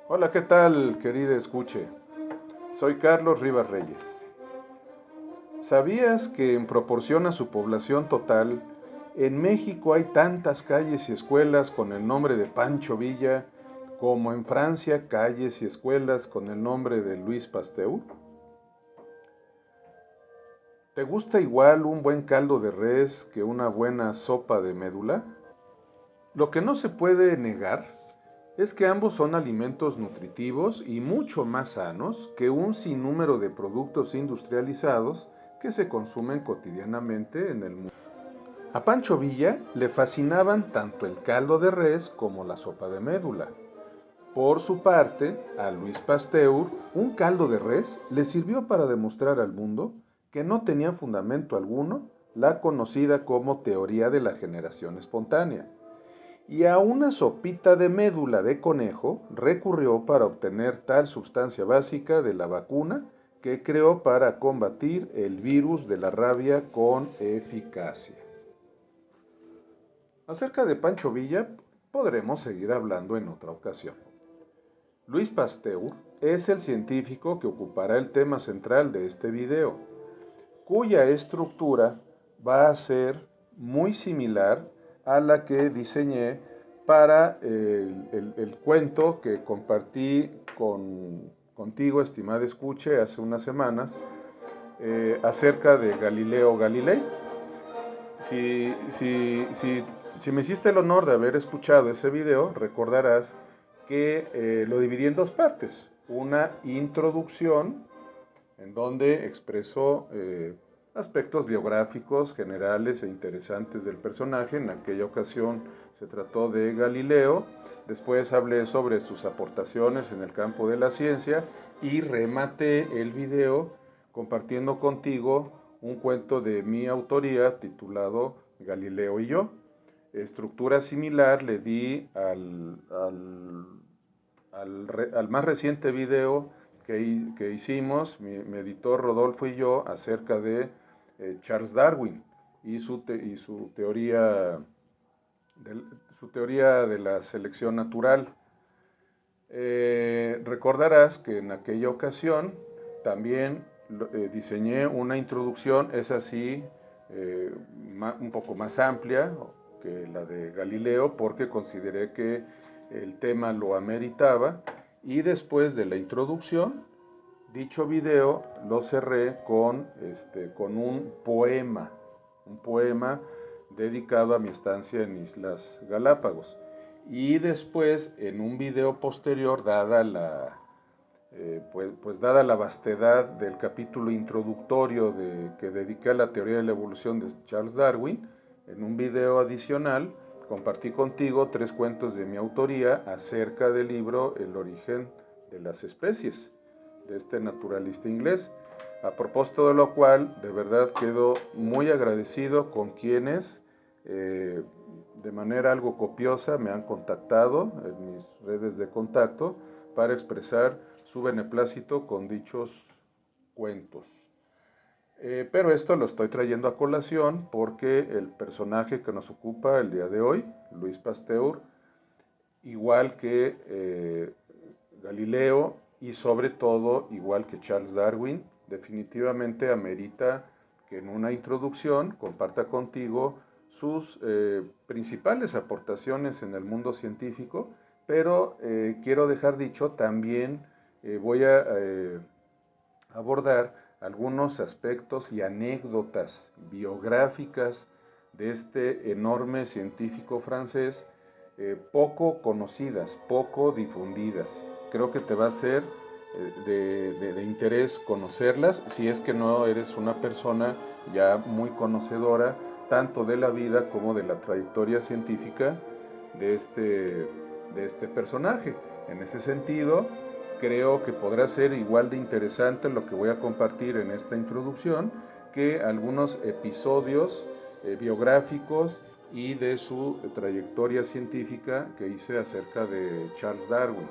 Hola, ¿qué tal, querida escuche? Soy Carlos Rivas Reyes. ¿Sabías que en proporción a su población total, en México hay tantas calles y escuelas con el nombre de Pancho Villa como en Francia calles y escuelas con el nombre de Luis Pasteur? ¿Te gusta igual un buen caldo de res que una buena sopa de médula? Lo que no se puede negar es que ambos son alimentos nutritivos y mucho más sanos que un sinnúmero de productos industrializados que se consumen cotidianamente en el mundo. A Pancho Villa le fascinaban tanto el caldo de res como la sopa de médula. Por su parte, a Luis Pasteur, un caldo de res le sirvió para demostrar al mundo que no tenía fundamento alguno la conocida como teoría de la generación espontánea, y a una sopita de médula de conejo recurrió para obtener tal sustancia básica de la vacuna que creó para combatir el virus de la rabia con eficacia. Acerca de Pancho Villa podremos seguir hablando en otra ocasión. Luis Pasteur es el científico que ocupará el tema central de este video, cuya estructura va a ser muy similar a la que diseñé para el cuento que compartí contigo, estimada escuche, hace unas semanas, acerca de Galileo Galilei. Si me hiciste el honor de haber escuchado ese video, recordarás que lo dividí en dos partes. Una introducción en donde expresó aspectos biográficos generales e interesantes del personaje. En aquella ocasión se trató de Galileo. Después hablé sobre sus aportaciones en el campo de la ciencia y rematé el video compartiendo contigo un cuento de mi autoría titulado Galileo y yo. Estructura similar le di al más reciente video que hicimos, mi editor Rodolfo y yo, acerca de Charles Darwin y su teoría su teoría de la selección natural. Recordarás que en aquella ocasión también diseñé una introducción, es así, un poco más amplia que la de Galileo, porque consideré que el tema lo ameritaba. Y después de la introducción, dicho video lo cerré con un poema dedicado a mi estancia en Islas Galápagos. Y después, en un video posterior, dada la vastedad del capítulo introductorio que dediqué a la teoría de la evolución de Charles Darwin, en un video adicional compartí contigo tres cuentos de mi autoría acerca del libro El origen de las especies, de este naturalista inglés. A propósito de lo cual, de verdad quedo muy agradecido con quienes de manera algo copiosa me han contactado en mis redes de contacto para expresar su beneplácito con dichos cuentos. Pero esto lo estoy trayendo a colación porque el personaje que nos ocupa el día de hoy, Luis Pasteur, igual que Galileo y sobre todo igual que Charles Darwin, definitivamente amerita que en una introducción comparta contigo sus principales aportaciones en el mundo científico, pero quiero dejar dicho, también voy a abordar algunos aspectos y anécdotas biográficas de este enorme científico francés, poco conocidas, poco difundidas. Creo que te va a ser de interés conocerlas si es que no eres una persona ya muy conocedora tanto de la vida como de la trayectoria científica de este personaje. En ese sentido, creo que podrá ser igual de interesante lo que voy a compartir en esta introducción que algunos episodios biográficos y de su trayectoria científica que hice acerca de Charles Darwin.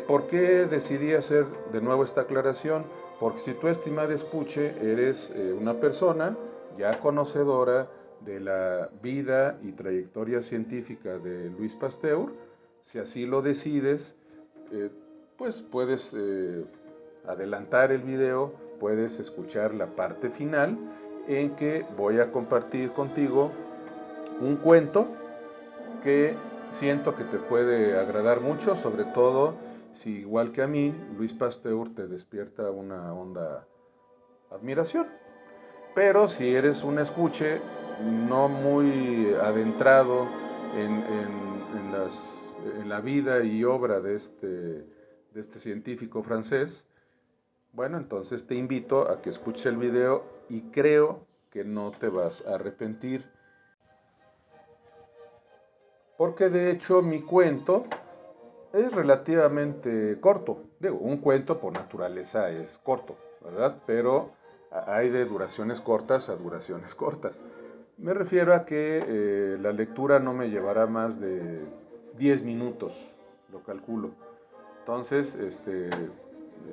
¿Por qué decidí hacer de nuevo esta aclaración? Porque si tú, estimada escuche, eres una persona ya conocedora de la vida y trayectoria científica de Luis Pasteur, si así lo decides, pues puedes adelantar el video, puedes escuchar la parte final en que voy a compartir contigo un cuento que siento que te puede agradar mucho, sobre todo si igual que a mí, Luis Pasteur te despierta una honda admiración. Pero si eres un escuche no muy adentrado en la vida y obra de este científico francés, bueno, entonces te invito a que escuches el video y creo que no te vas a arrepentir. Porque de hecho mi cuento es relativamente corto. Digo, un cuento por naturaleza es corto, ¿verdad? Pero hay de duraciones cortas a duraciones cortas. Me refiero a que la lectura no me llevará más de 10 minutos, lo calculo. Entonces,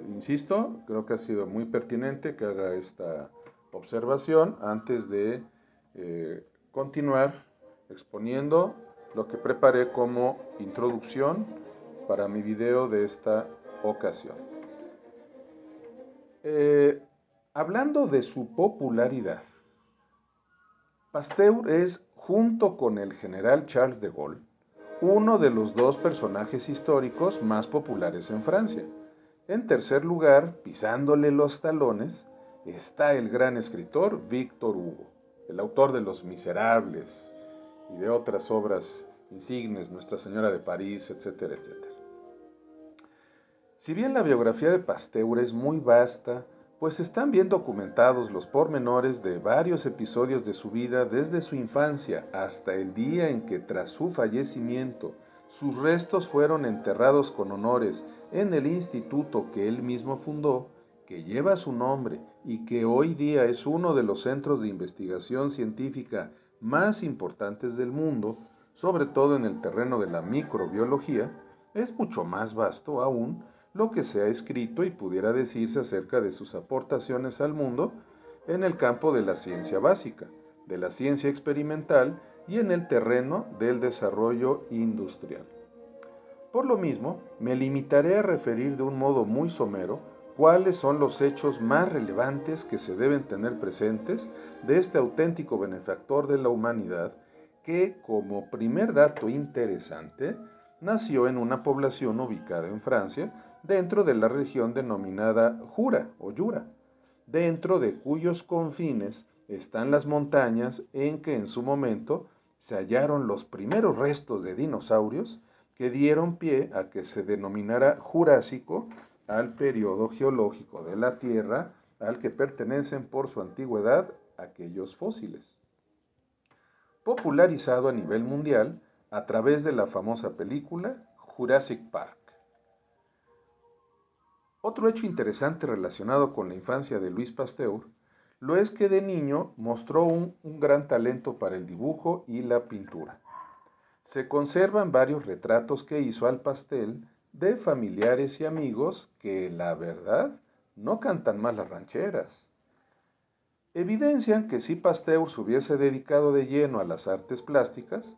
insisto, creo que ha sido muy pertinente que haga esta observación antes de continuar exponiendo lo que preparé como introducción para mi video de esta ocasión. Hablando de su popularidad, Pasteur es, junto con el general Charles de Gaulle, uno de los dos personajes históricos más populares en Francia. En tercer lugar, pisándole los talones, está el gran escritor Víctor Hugo, el autor de Los Miserables y de otras obras insignes, Nuestra Señora de París, etcétera, etcétera. Si bien la biografía de Pasteur es muy vasta, pues están bien documentados los pormenores de varios episodios de su vida desde su infancia hasta el día en que tras su fallecimiento sus restos fueron enterrados con honores en el instituto que él mismo fundó, que lleva su nombre y que hoy día es uno de los centros de investigación científica más importantes del mundo, sobre todo en el terreno de la microbiología, es mucho más vasto aún lo que se ha escrito y pudiera decirse acerca de sus aportaciones al mundo en el campo de la ciencia básica, de la ciencia experimental y en el terreno del desarrollo industrial. Por lo mismo, me limitaré a referir de un modo muy somero cuáles son los hechos más relevantes que se deben tener presentes de este auténtico benefactor de la humanidad que, como primer dato interesante, nació en una población ubicada en Francia, dentro de la región denominada Jura o Jura, dentro de cuyos confines están las montañas en que en su momento se hallaron los primeros restos de dinosaurios que dieron pie a que se denominara Jurásico al periodo geológico de la Tierra al que pertenecen por su antigüedad aquellos fósiles. Popularizado a nivel mundial a través de la famosa película Jurassic Park. Otro hecho interesante relacionado con la infancia de Luis Pasteur lo es que de niño mostró un gran talento para el dibujo y la pintura. Se conservan varios retratos que hizo al pastel de familiares y amigos que, la verdad, no cantan mal las rancheras. Evidencian que si Pasteur se hubiese dedicado de lleno a las artes plásticas,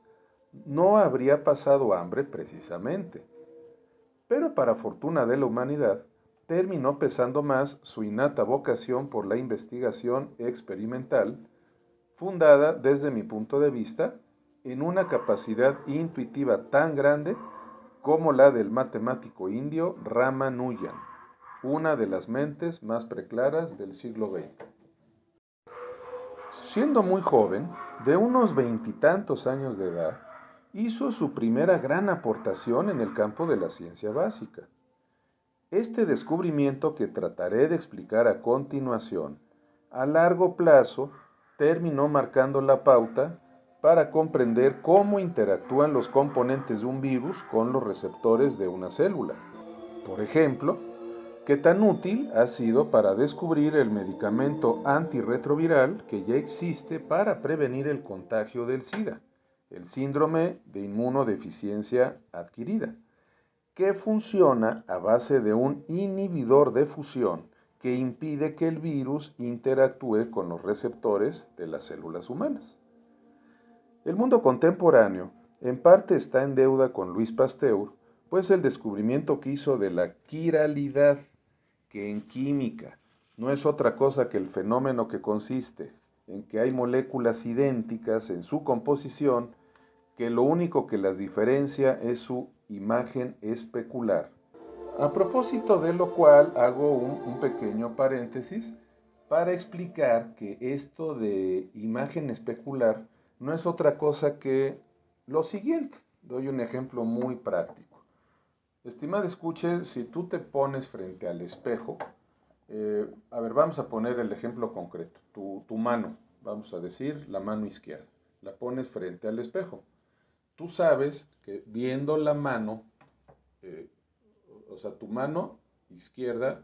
no habría pasado hambre precisamente. Pero para fortuna de la humanidad, terminó pesando más su innata vocación por la investigación experimental, fundada desde mi punto de vista en una capacidad intuitiva tan grande como la del matemático indio Ramanujan, una de las mentes más preclaras del siglo XX. Siendo muy joven, de unos veintitantos años de edad, hizo su primera gran aportación en el campo de la ciencia básica. Este descubrimiento que trataré de explicar a continuación, a largo plazo, terminó marcando la pauta para comprender cómo interactúan los componentes de un virus con los receptores de una célula. Por ejemplo, qué tan útil ha sido para descubrir el medicamento antirretroviral que ya existe para prevenir el contagio del SIDA, el síndrome de inmunodeficiencia adquirida, que funciona a base de un inhibidor de fusión que impide que el virus interactúe con los receptores de las células humanas. El mundo contemporáneo en parte está en deuda con Luis Pasteur Pues el descubrimiento que hizo de la quiralidad, que en química no es otra cosa que el fenómeno que consiste en que hay moléculas idénticas en su composición, que lo único que las diferencia es su imagen especular. A propósito de lo cual hago un pequeño paréntesis para explicar que esto de imagen especular no es otra cosa que lo siguiente. Doy un ejemplo muy práctico. Estimada escuche, si tú te pones frente al espejo, a ver, vamos a poner el ejemplo concreto. Tu mano, vamos a decir la mano izquierda, la pones frente al espejo. Tú sabes que viendo la mano, eh, o sea, tu mano izquierda,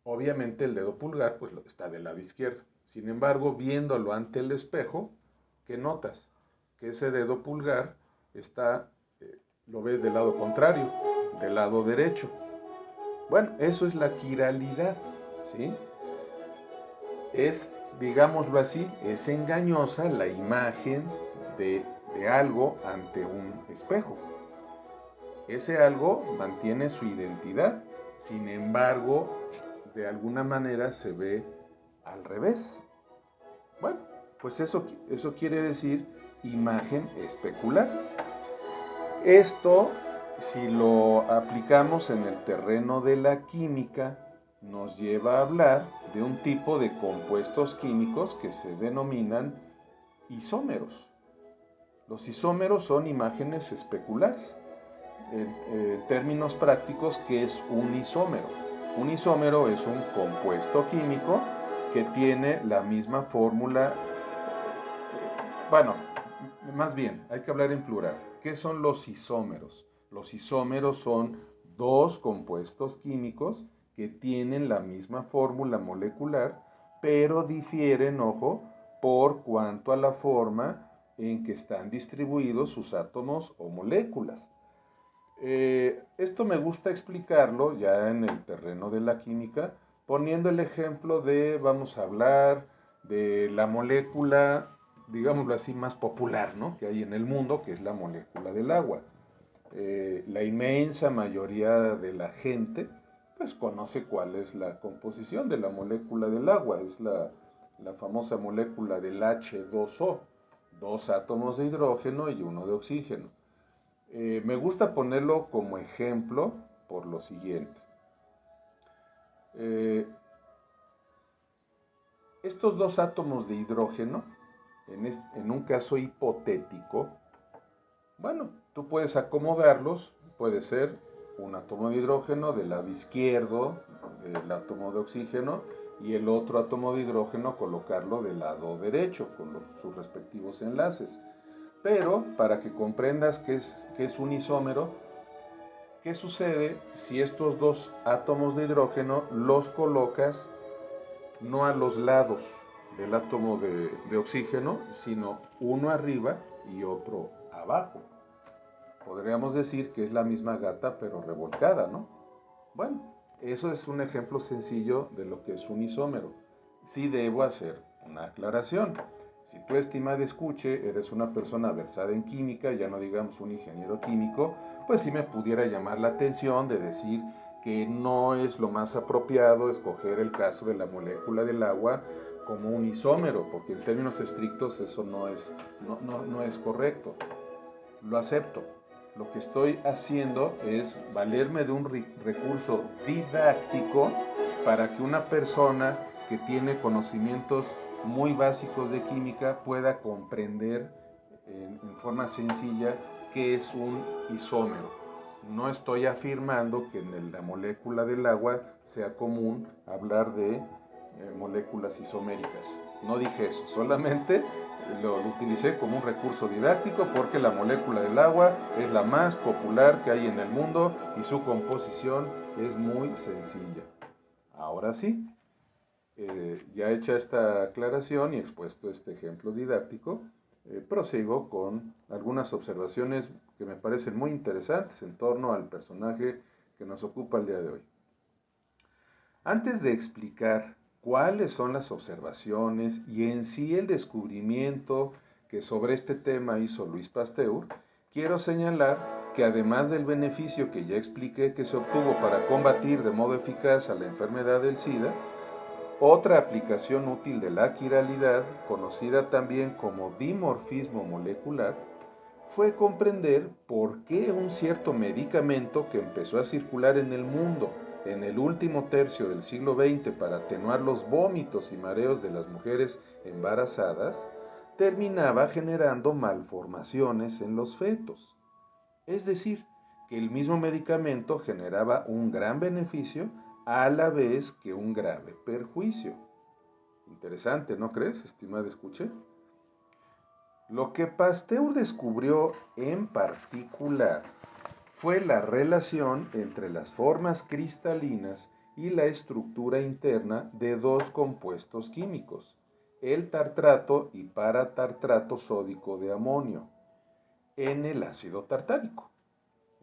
obviamente el dedo pulgar pues está del lado izquierdo. Sin embargo, viéndolo ante el espejo, ¿qué notas? Que ese dedo pulgar está, lo ves del lado contrario, del lado derecho. Bueno, eso es la quiralidad, ¿sí? Es, digámoslo así, es engañosa la imagen de algo ante un espejo. Ese algo mantiene su identidad, sin embargo, de alguna manera se ve al revés. Bueno, pues eso quiere decir imagen especular. Esto, si lo aplicamos en el terreno de la química, nos lleva a hablar de un tipo de compuestos químicos que se denominan isómeros. Los isómeros son imágenes especulares. En términos prácticos, ¿qué es un isómero? Un isómero es un compuesto químico que tiene la misma fórmula. Bueno, más bien, hay que hablar en plural. ¿Qué son los isómeros? Los isómeros son dos compuestos químicos que tienen la misma fórmula molecular, pero difieren, ojo, por cuanto a la forma en que están distribuidos sus átomos o moléculas. Esto me gusta explicarlo ya en el terreno de la química, poniendo el ejemplo de, vamos a hablar de la molécula, digámoslo así, más popular, ¿no?, que hay en el mundo, que es la molécula del agua. La inmensa mayoría de la gente, pues conoce cuál es la composición de la molécula del agua, es la famosa molécula del H2O, dos átomos de hidrógeno y uno de oxígeno. Me gusta ponerlo como ejemplo por lo siguiente. Estos dos átomos de hidrógeno, en un caso hipotético, bueno, tú puedes acomodarlos, puede ser un átomo de hidrógeno del lado izquierdo del átomo de oxígeno y el otro átomo de hidrógeno colocarlo del lado derecho con sus respectivos enlaces. Pero para que comprendas qué es un isómero, ¿qué sucede si estos dos átomos de hidrógeno los colocas no a los lados del átomo de oxígeno, sino uno arriba y otro abajo? Podríamos decir que es la misma gata pero revolcada, ¿no? Bueno, eso es un ejemplo sencillo de lo que es un isómero. Sí debo hacer una aclaración. Si tú, estimada escuche, eres una persona versada en química, ya no digamos un ingeniero químico, pues sí me pudiera llamar la atención de decir que no es lo más apropiado escoger el caso de la molécula del agua como un isómero, porque en términos estrictos eso no es correcto. Lo acepto. Lo que estoy haciendo es valerme de un recurso didáctico para que una persona que tiene conocimientos muy básicos de química pueda comprender en forma sencilla qué es un isómero. No estoy afirmando que en la molécula del agua sea común hablar de moléculas isoméricas. No dije eso, solamente lo utilicé como un recurso didáctico porque la molécula del agua es la más popular que hay en el mundo y su composición es muy sencilla. Ahora sí, ya hecha esta aclaración y expuesto este ejemplo didáctico, prosigo con algunas observaciones que me parecen muy interesantes en torno al personaje que nos ocupa el día de hoy. Antes de explicar cuáles son las observaciones y en sí el descubrimiento que sobre este tema hizo Louis Pasteur, quiero señalar que además del beneficio que ya expliqué que se obtuvo para combatir de modo eficaz a la enfermedad del SIDA, otra aplicación útil de la quiralidad, conocida también como dimorfismo molecular, fue comprender por qué un cierto medicamento que empezó a circular en el mundo en el último tercio del siglo XX para atenuar los vómitos y mareos de las mujeres embarazadas, terminaba generando malformaciones en los fetos. Es decir, que el mismo medicamento generaba un gran beneficio a la vez que un grave perjuicio. Interesante, ¿no crees, estimada escucha? Lo que Pasteur descubrió en particular fue la relación entre las formas cristalinas y la estructura interna de dos compuestos químicos, el tartrato y paratartrato sódico de amonio, en el ácido tartárico.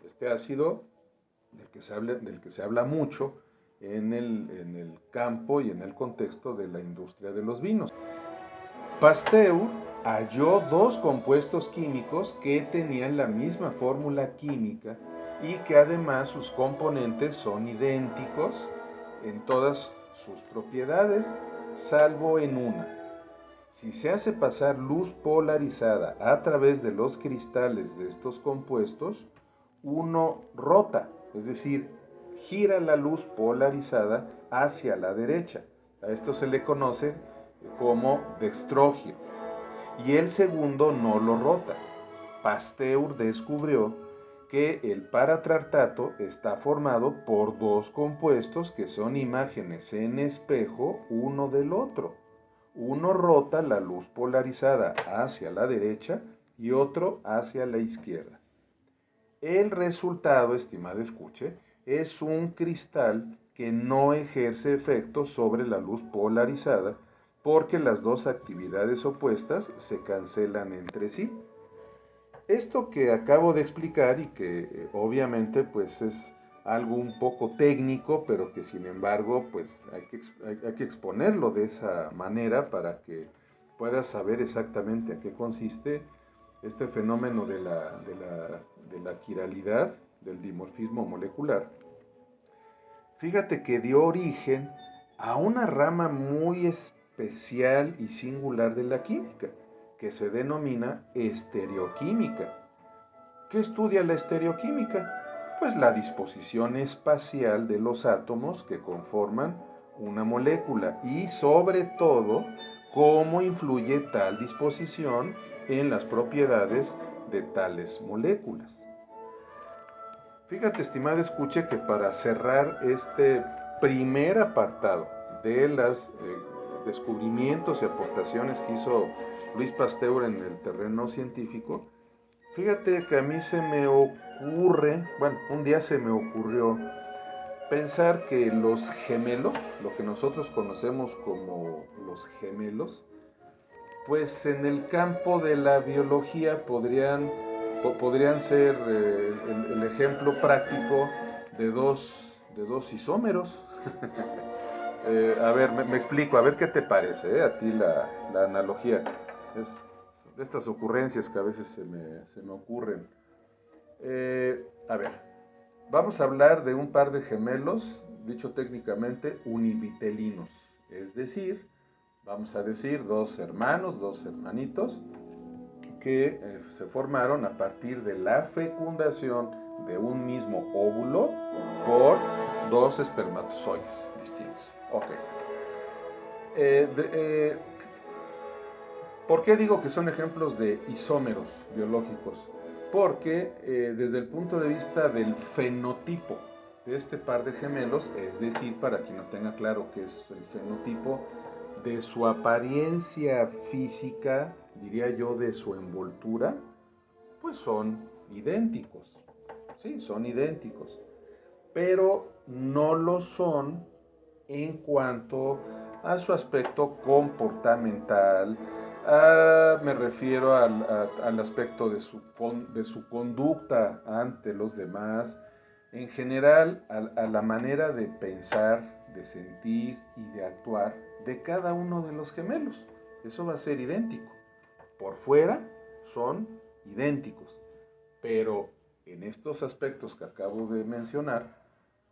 Este ácido del que se habla mucho en el campo y en el contexto de la industria de los vinos. Pasteur halló dos compuestos químicos que tenían la misma fórmula química y que además sus componentes son idénticos en todas sus propiedades, salvo en una. Si se hace pasar luz polarizada a través de los cristales de estos compuestos, uno rota, es decir, gira la luz polarizada hacia la derecha. A esto se le conoce como dextrogiro. Y el segundo no lo rota. Pasteur descubrió que el paratartato está formado por dos compuestos que son imágenes en espejo uno del otro. Uno rota la luz polarizada hacia la derecha y otro hacia la izquierda. El resultado, estimada escuche, es un cristal que no ejerce efecto sobre la luz polarizada porque las dos actividades opuestas se cancelan entre sí. Esto que acabo de explicar y que obviamente pues es algo un poco técnico, pero que sin embargo pues hay que exponerlo de esa manera para que puedas saber exactamente a qué consiste este fenómeno de la quiralidad, del dimorfismo molecular. Fíjate que dio origen a una rama muy especial y singular de la química, que se denomina estereoquímica. ¿Qué estudia la estereoquímica? Pues la disposición espacial de los átomos que conforman una molécula y sobre todo cómo influye tal disposición en las propiedades de tales moléculas. Fíjate, estimada escuche, que para cerrar este primer apartado de los descubrimientos y aportaciones que hizo Luis Pasteur en el terreno científico, fíjate que a mí se me ocurre, bueno, un día se me ocurrió pensar que los gemelos, lo que nosotros conocemos como los gemelos, pues en el campo de la biología podrían ser el ejemplo práctico de dos isómeros. A ver, me explico, a ver qué te parece, a ti la analogía. Es de estas ocurrencias que a veces se me ocurren. A ver, vamos a hablar de un par de gemelos, dicho técnicamente, univitelinos. Es decir, vamos a decir dos hermanos, dos hermanitos, que se formaron a partir de la fecundación de un mismo óvulo por dos espermatozoides distintos. Ok. Eh, ¿Por qué digo que son ejemplos de isómeros biológicos? Porque desde el punto de vista del fenotipo de este par de gemelos, es decir, para quien no tenga claro qué es el fenotipo, de su apariencia física, diría yo, de su envoltura, pues son idénticos. Sí, son idénticos. Pero no lo son en cuanto a su aspecto comportamental, me refiero al aspecto de su conducta ante los demás, en general a la manera de pensar, de sentir y de actuar de cada uno de los gemelos. Eso va a ser idéntico. Por fuera son idénticos, pero en estos aspectos que acabo de mencionar,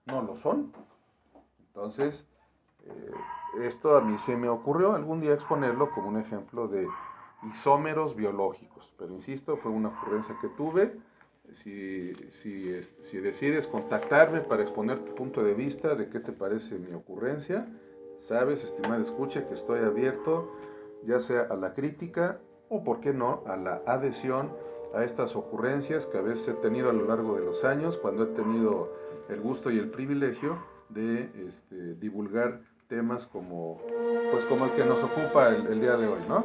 no lo son. Entonces, esto a mí se me ocurrió algún día exponerlo como un ejemplo de isómeros biológicos, pero insisto, fue una ocurrencia que tuve. Si decides contactarme para exponer tu punto de vista de qué te parece mi ocurrencia, sabes, estimada escucha, que estoy abierto ya sea a la crítica o, por qué no, a la adhesión a estas ocurrencias que a veces he tenido a lo largo de los años, cuando he tenido el gusto y el privilegio de divulgar temas como, pues como el que nos ocupa el día de hoy, ¿no?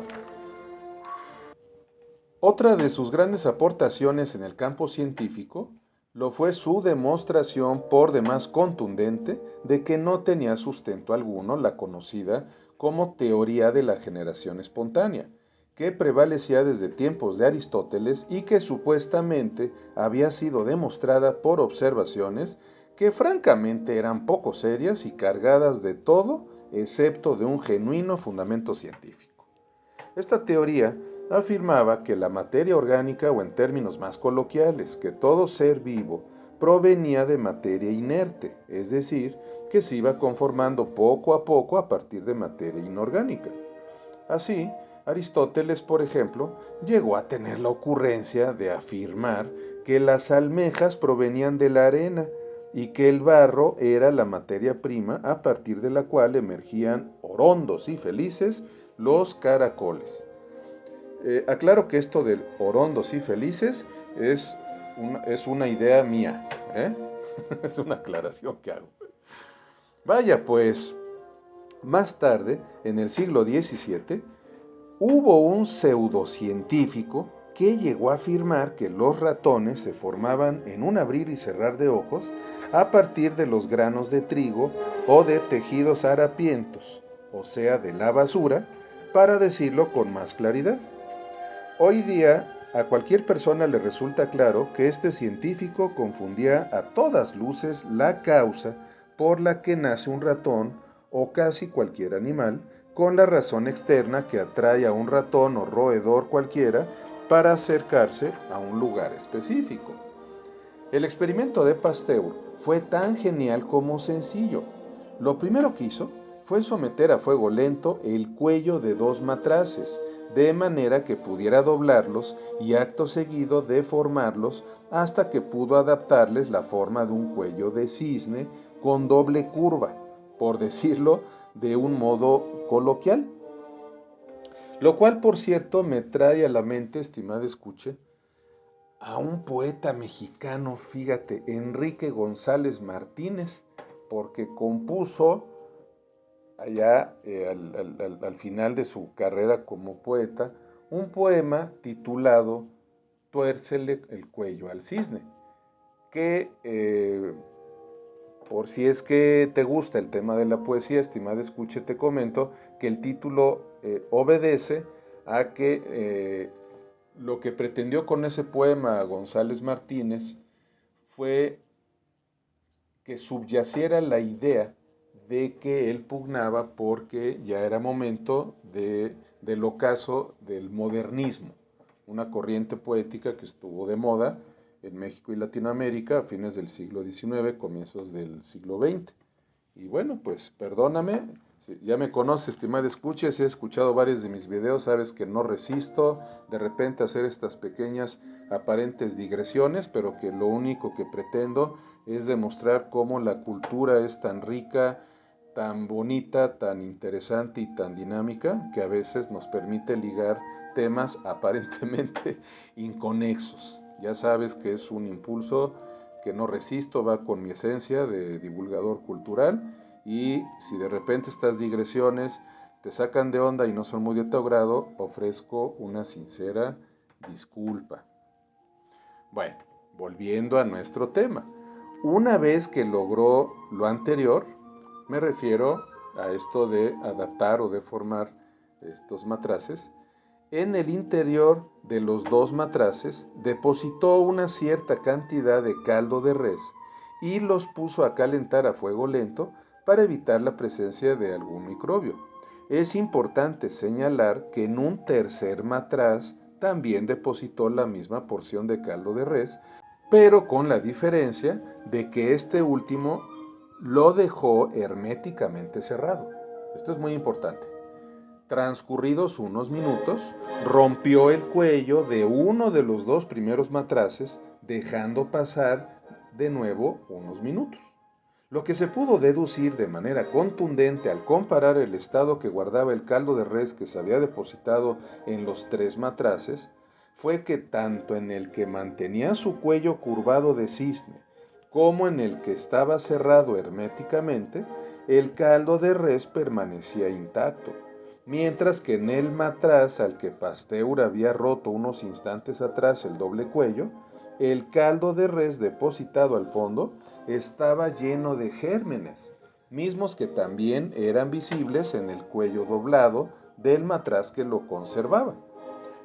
Otra de sus grandes aportaciones en el campo científico lo fue su demostración por demás contundente de que no tenía sustento alguno la conocida como teoría de la generación espontánea, que prevalecía desde tiempos de Aristóteles y que supuestamente había sido demostrada por observaciones que francamente eran poco serias y cargadas de todo excepto de un genuino fundamento científico. Esta teoría afirmaba que la materia orgánica, o en términos más coloquiales, que todo ser vivo, provenía de materia inerte, es decir, que se iba conformando poco a poco a partir de materia inorgánica. Así, Aristóteles, por ejemplo, llegó a tener la ocurrencia de afirmar que las almejas provenían de la arena y que el barro era la materia prima a partir de la cual emergían orondos y felices los caracoles. Aclaro que esto de orondos y felices es una idea mía, ¿eh? Es una aclaración que hago. Vaya pues, más tarde, en el siglo XVII, hubo un pseudocientífico que llegó a afirmar que los ratones se formaban en un abrir y cerrar de ojos a partir de los granos de trigo o de tejidos harapientos, o sea, de la basura, para decirlo con más claridad. Hoy día, a cualquier persona le resulta claro que este científico confundía a todas luces la causa por la que nace un ratón o casi cualquier animal con la razón externa que atrae a un ratón o roedor cualquiera para acercarse a un lugar específico. El experimento de Pasteur fue tan genial como sencillo. Lo primero que hizo fue someter a fuego lento el cuello de dos matraces, de manera que pudiera doblarlos y acto seguido deformarlos hasta que pudo adaptarles la forma de un cuello de cisne con doble curva, por decirlo de un modo coloquial. Lo cual, por cierto, me trae a la mente, estimada escuche, a un poeta mexicano, fíjate, Enrique González Martínez, porque compuso allá al final de su carrera como poeta un poema titulado Tuércele el cuello al cisne, que por si es que te gusta el tema de la poesía, estimada escuche, te comento que el título obedece a que lo que pretendió con ese poema González Martínez fue que subyaciera la idea de que él pugnaba porque ya era momento del ocaso del modernismo, una corriente poética que estuvo de moda en México y Latinoamérica a fines del siglo XIX, comienzos del siglo XX. Y bueno, pues perdóname, si ya me conoces, estimada escucha, si has escuchado varios de mis videos, sabes que no resisto de repente hacer estas pequeñas aparentes digresiones, pero que lo único que pretendo es demostrar cómo la cultura es tan rica, tan bonita, tan interesante y tan dinámica, que a veces nos permite ligar temas aparentemente inconexos. Ya sabes que es un impulso que no resisto, va con mi esencia de divulgador cultural, y si de repente estas digresiones te sacan de onda y no son muy de tu agrado, ofrezco una sincera disculpa. Bueno, volviendo a nuestro tema. Una vez que logró lo anterior, me refiero a esto de adaptar o deformar estos matraces, en el interior de los dos matraces depositó una cierta cantidad de caldo de res y los puso a calentar a fuego lento para evitar la presencia de algún microbio. Es importante señalar que en un tercer matraz también depositó la misma porción de caldo de res, pero con la diferencia de que este último lo dejó herméticamente cerrado. Esto es muy importante. Transcurridos unos minutos, rompió el cuello de uno de los dos primeros matraces, dejando pasar de nuevo unos minutos. Lo que se pudo deducir de manera contundente al comparar el estado que guardaba el caldo de res que se había depositado en los tres matraces fue que tanto en el que mantenía su cuello curvado de cisne como en el que estaba cerrado herméticamente, el caldo de res permanecía intacto, mientras que en el matraz al que Pasteur había roto unos instantes atrás el doble cuello, el caldo de res depositado al fondo estaba lleno de gérmenes, mismos que también eran visibles en el cuello doblado del matraz que lo conservaba,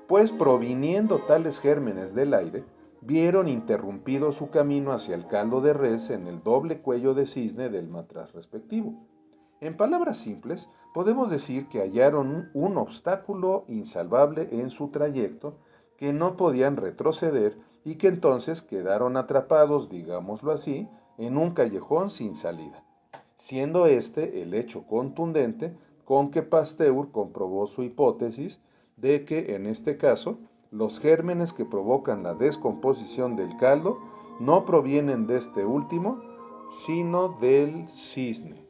pues proviniendo tales gérmenes del aire, vieron interrumpido su camino hacia el caldo de res en el doble cuello de cisne del matraz respectivo. En palabras simples, podemos decir que hallaron un obstáculo insalvable en su trayecto, que no podían retroceder y que entonces quedaron atrapados, digámoslo así, en un callejón sin salida, siendo este el hecho contundente con que Pasteur comprobó su hipótesis de que, en este caso, los gérmenes que provocan la descomposición del caldo no provienen de este último, sino del cisne.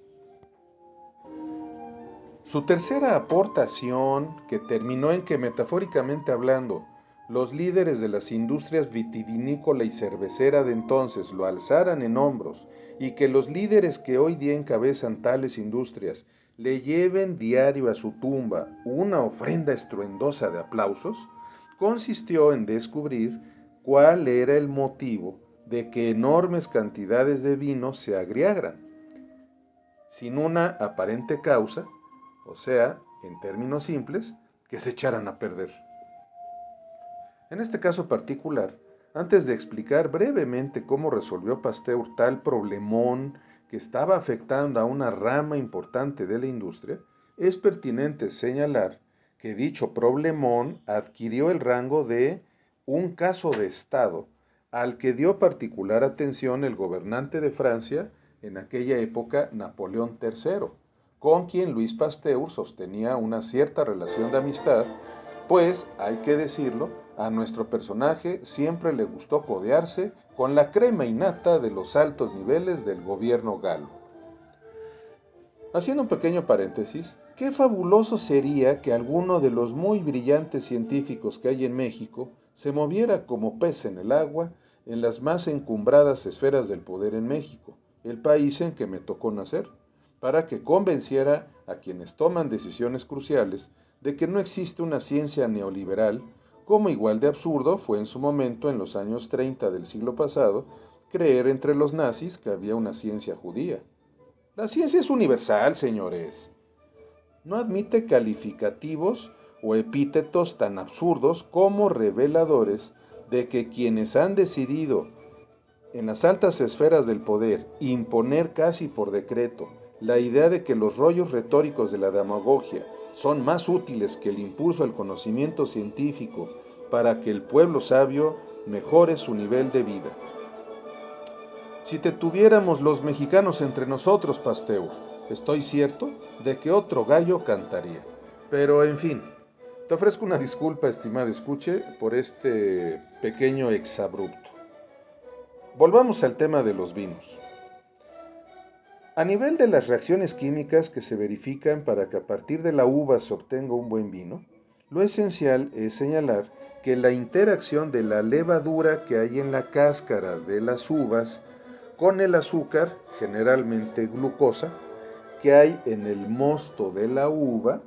Su tercera aportación, que terminó en que, metafóricamente hablando, los líderes de las industrias vitivinícola y cervecera de entonces lo alzaran en hombros y que los líderes que hoy día encabezan tales industrias le lleven diario a su tumba una ofrenda estruendosa de aplausos, consistió en descubrir cuál era el motivo de que enormes cantidades de vino se agriaran, sin una aparente causa, o sea, en términos simples, que se echaran a perder. En este caso particular, antes de explicar brevemente cómo resolvió Pasteur tal problemón que estaba afectando a una rama importante de la industria, es pertinente señalar que dicho problemón adquirió el rango de un caso de Estado al que dio particular atención el gobernante de Francia en aquella época, Napoleón III, con quien Luis Pasteur sostenía una cierta relación de amistad, pues, hay que decirlo, a nuestro personaje siempre le gustó codearse con la crema innata de los altos niveles del gobierno galo. Haciendo un pequeño paréntesis, qué fabuloso sería que alguno de los muy brillantes científicos que hay en México se moviera como pez en el agua en las más encumbradas esferas del poder en México, el país en que me tocó nacer, para que convenciera a quienes toman decisiones cruciales de que no existe una ciencia neoliberal, como igual de absurdo fue en su momento, en los años 30 del siglo pasado, creer entre los nazis que había una ciencia judía. La ciencia es universal, señores. No admite calificativos o epítetos tan absurdos como reveladores de que quienes han decidido en las altas esferas del poder imponer casi por decreto la idea de que los rollos retóricos de la demagogia son más útiles que el impulso al conocimiento científico para que el pueblo sabio mejore su nivel de vida. Si te tuviéramos los mexicanos entre nosotros, Pasteur, estoy cierto de que otro gallo cantaría. Pero, en fin, te ofrezco una disculpa, estimado escuche, por este pequeño exabrupto. Volvamos al tema de los vinos. A nivel de las reacciones químicas que se verifican para que a partir de la uva se obtenga un buen vino, lo esencial es señalar que la interacción de la levadura que hay en la cáscara de las uvas con el azúcar, generalmente glucosa, que hay en el mosto de la uva,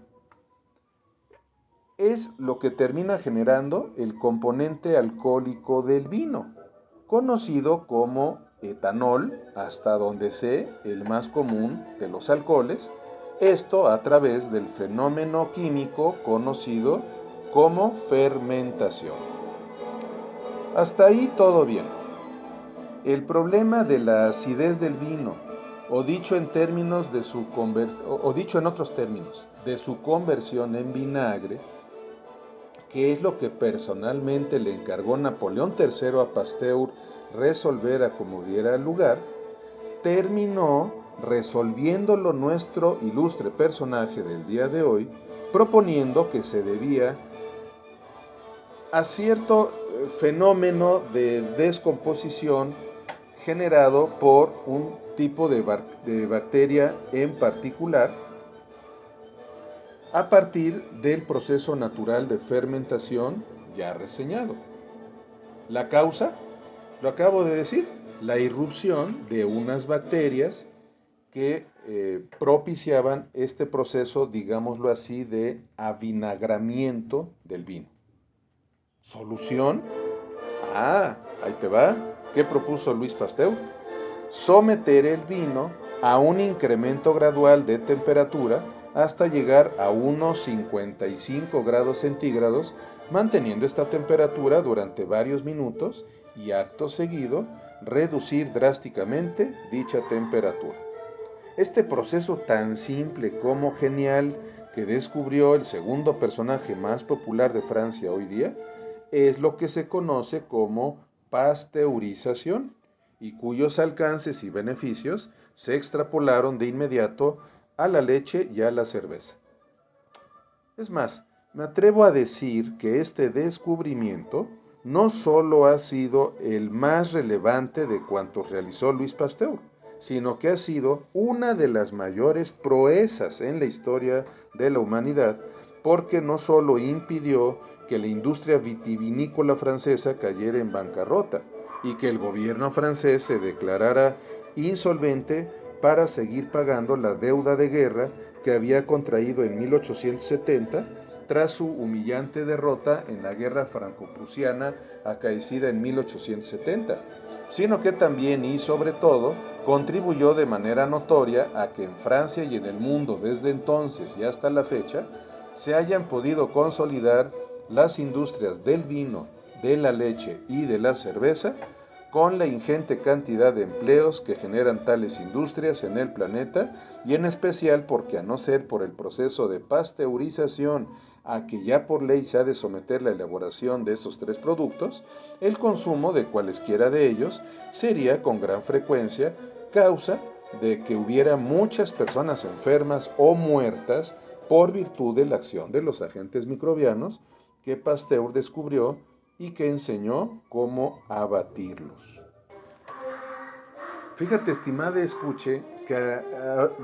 es lo que termina generando el componente alcohólico del vino, conocido como etanol, hasta donde sé el más común de los alcoholes, esto a través del fenómeno químico conocido como fermentación. Hasta ahí todo bien. El problema de la acidez del vino, o dicho en otros términos, de su conversión en vinagre, que es lo que personalmente le encargó Napoleón III a Pasteur resolver a como diera lugar, terminó resolviéndolo nuestro ilustre personaje del día de hoy, proponiendo que se debía a cierto fenómeno de descomposición generado por un tipo de bacteria en particular a partir del proceso natural de fermentación ya reseñado. La causa, lo acabo de decir, la irrupción de unas bacterias que propiciaban este proceso, digámoslo así, de avinagramiento del vino. ¿Solución? Ah, ahí te va. ¿Qué propuso Luis Pasteur? Someter el vino a un incremento gradual de temperatura hasta llegar a unos 55 grados centígrados, manteniendo esta temperatura durante varios minutos y acto seguido reducir drásticamente dicha temperatura. Este proceso tan simple como genial que descubrió el segundo personaje más popular de Francia hoy día es lo que se conoce como pasteurización y cuyos alcances y beneficios se extrapolaron de inmediato a la leche y a la cerveza. Es más, me atrevo a decir que este descubrimiento no solo ha sido el más relevante de cuantos realizó Luis Pasteur, sino que ha sido una de las mayores proezas en la historia de la humanidad, porque no solo impidió que la industria vitivinícola francesa cayera en bancarrota y que el gobierno francés se declarara insolvente para seguir pagando la deuda de guerra que había contraído en 1870 tras su humillante derrota en la guerra franco-prusiana acaecida en 1870, sino que también y sobre todo contribuyó de manera notoria a que en Francia y en el mundo desde entonces y hasta la fecha se hayan podido consolidar las industrias del vino, de la leche y de la cerveza, con la ingente cantidad de empleos que generan tales industrias en el planeta, y en especial porque a no ser por el proceso de pasteurización a que ya por ley se ha de someter la elaboración de esos tres productos, el consumo de cualesquiera de ellos sería con gran frecuencia causa de que hubiera muchas personas enfermas o muertas por virtud de la acción de los agentes microbianos que Pasteur descubrió y que enseñó cómo abatirlos. Fíjate, estimada escuche, que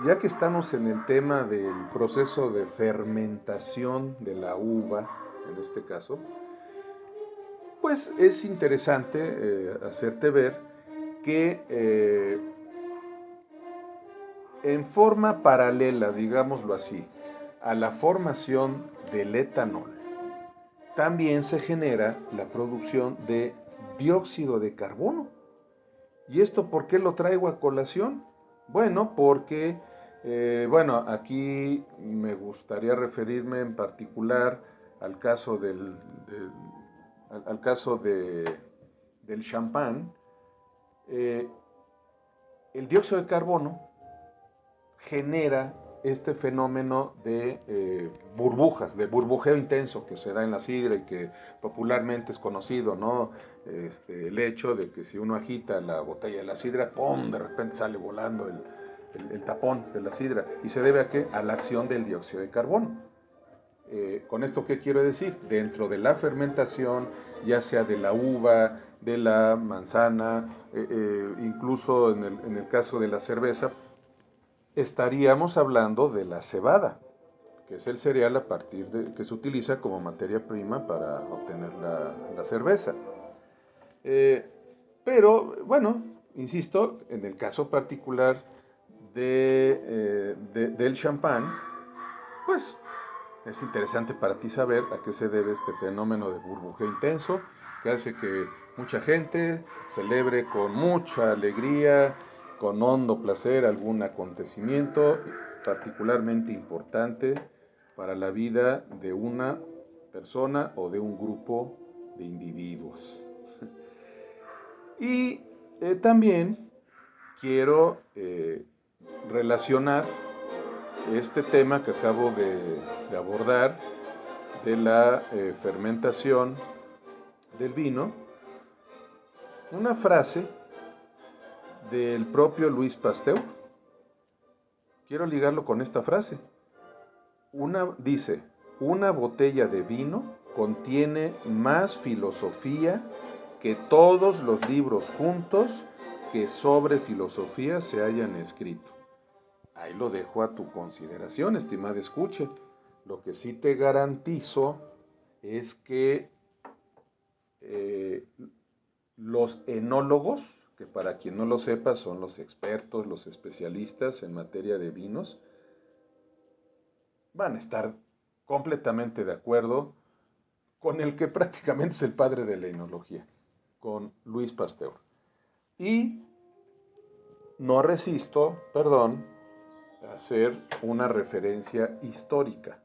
ya que estamos en el tema del proceso de fermentación de la uva, en este caso, pues es interesante hacerte ver que en forma paralela, digámoslo así, a la formación del etanol, también se genera la producción de dióxido de carbono. ¿Y esto por qué lo traigo a colación? Bueno, porque, aquí me gustaría referirme en particular al caso del champán. El dióxido de carbono genera este fenómeno de burbujas, de burbujeo intenso que se da en la sidra y que popularmente es conocido, ¿no? El hecho de que si uno agita la botella de la sidra, ¡pum!, de repente sale volando el tapón de la sidra. ¿Y se debe a qué? A la acción del dióxido de carbono. ¿Con esto qué quiero decir? Dentro de la fermentación, ya sea de la uva, de la manzana, incluso en el caso de la cerveza, estaríamos hablando de la cebada, que es el cereal a partir de que se utiliza como materia prima para obtener la cerveza. Pero bueno, insisto, en el caso particular del champán, pues es interesante para ti saber a qué se debe este fenómeno de burbujeo intenso, que hace que mucha gente celebre con mucha alegría, con hondo placer, algún acontecimiento particularmente importante para la vida de una persona o de un grupo de individuos. Y también quiero relacionar este tema que acabo de abordar de la fermentación del vino, una frase del propio Louis Pasteur. Quiero ligarlo con esta frase. Dice, una botella de vino contiene más filosofía que todos los libros juntos que sobre filosofía se hayan escrito. Ahí lo dejo a tu consideración, estimada escuche. Lo que sí te garantizo es que los enólogos, que para quien no lo sepa son los expertos, los especialistas en materia de vinos, van a estar completamente de acuerdo con el que prácticamente es el padre de la enología, con Louis Pasteur. Y no resisto, a hacer una referencia histórica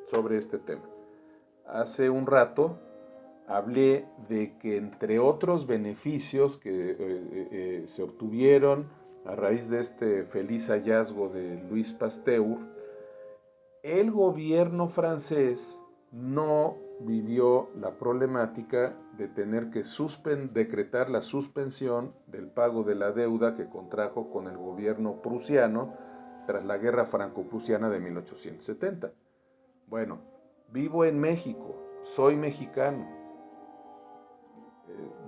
sobre este tema. Hace un rato hablé de que entre otros beneficios que se obtuvieron a raíz de este feliz hallazgo de Louis Pasteur, el gobierno francés no vivió la problemática de tener que decretar la suspensión del pago de la deuda que contrajo con el gobierno prusiano tras la guerra franco-prusiana de 1870. Bueno, vivo en México, soy mexicano.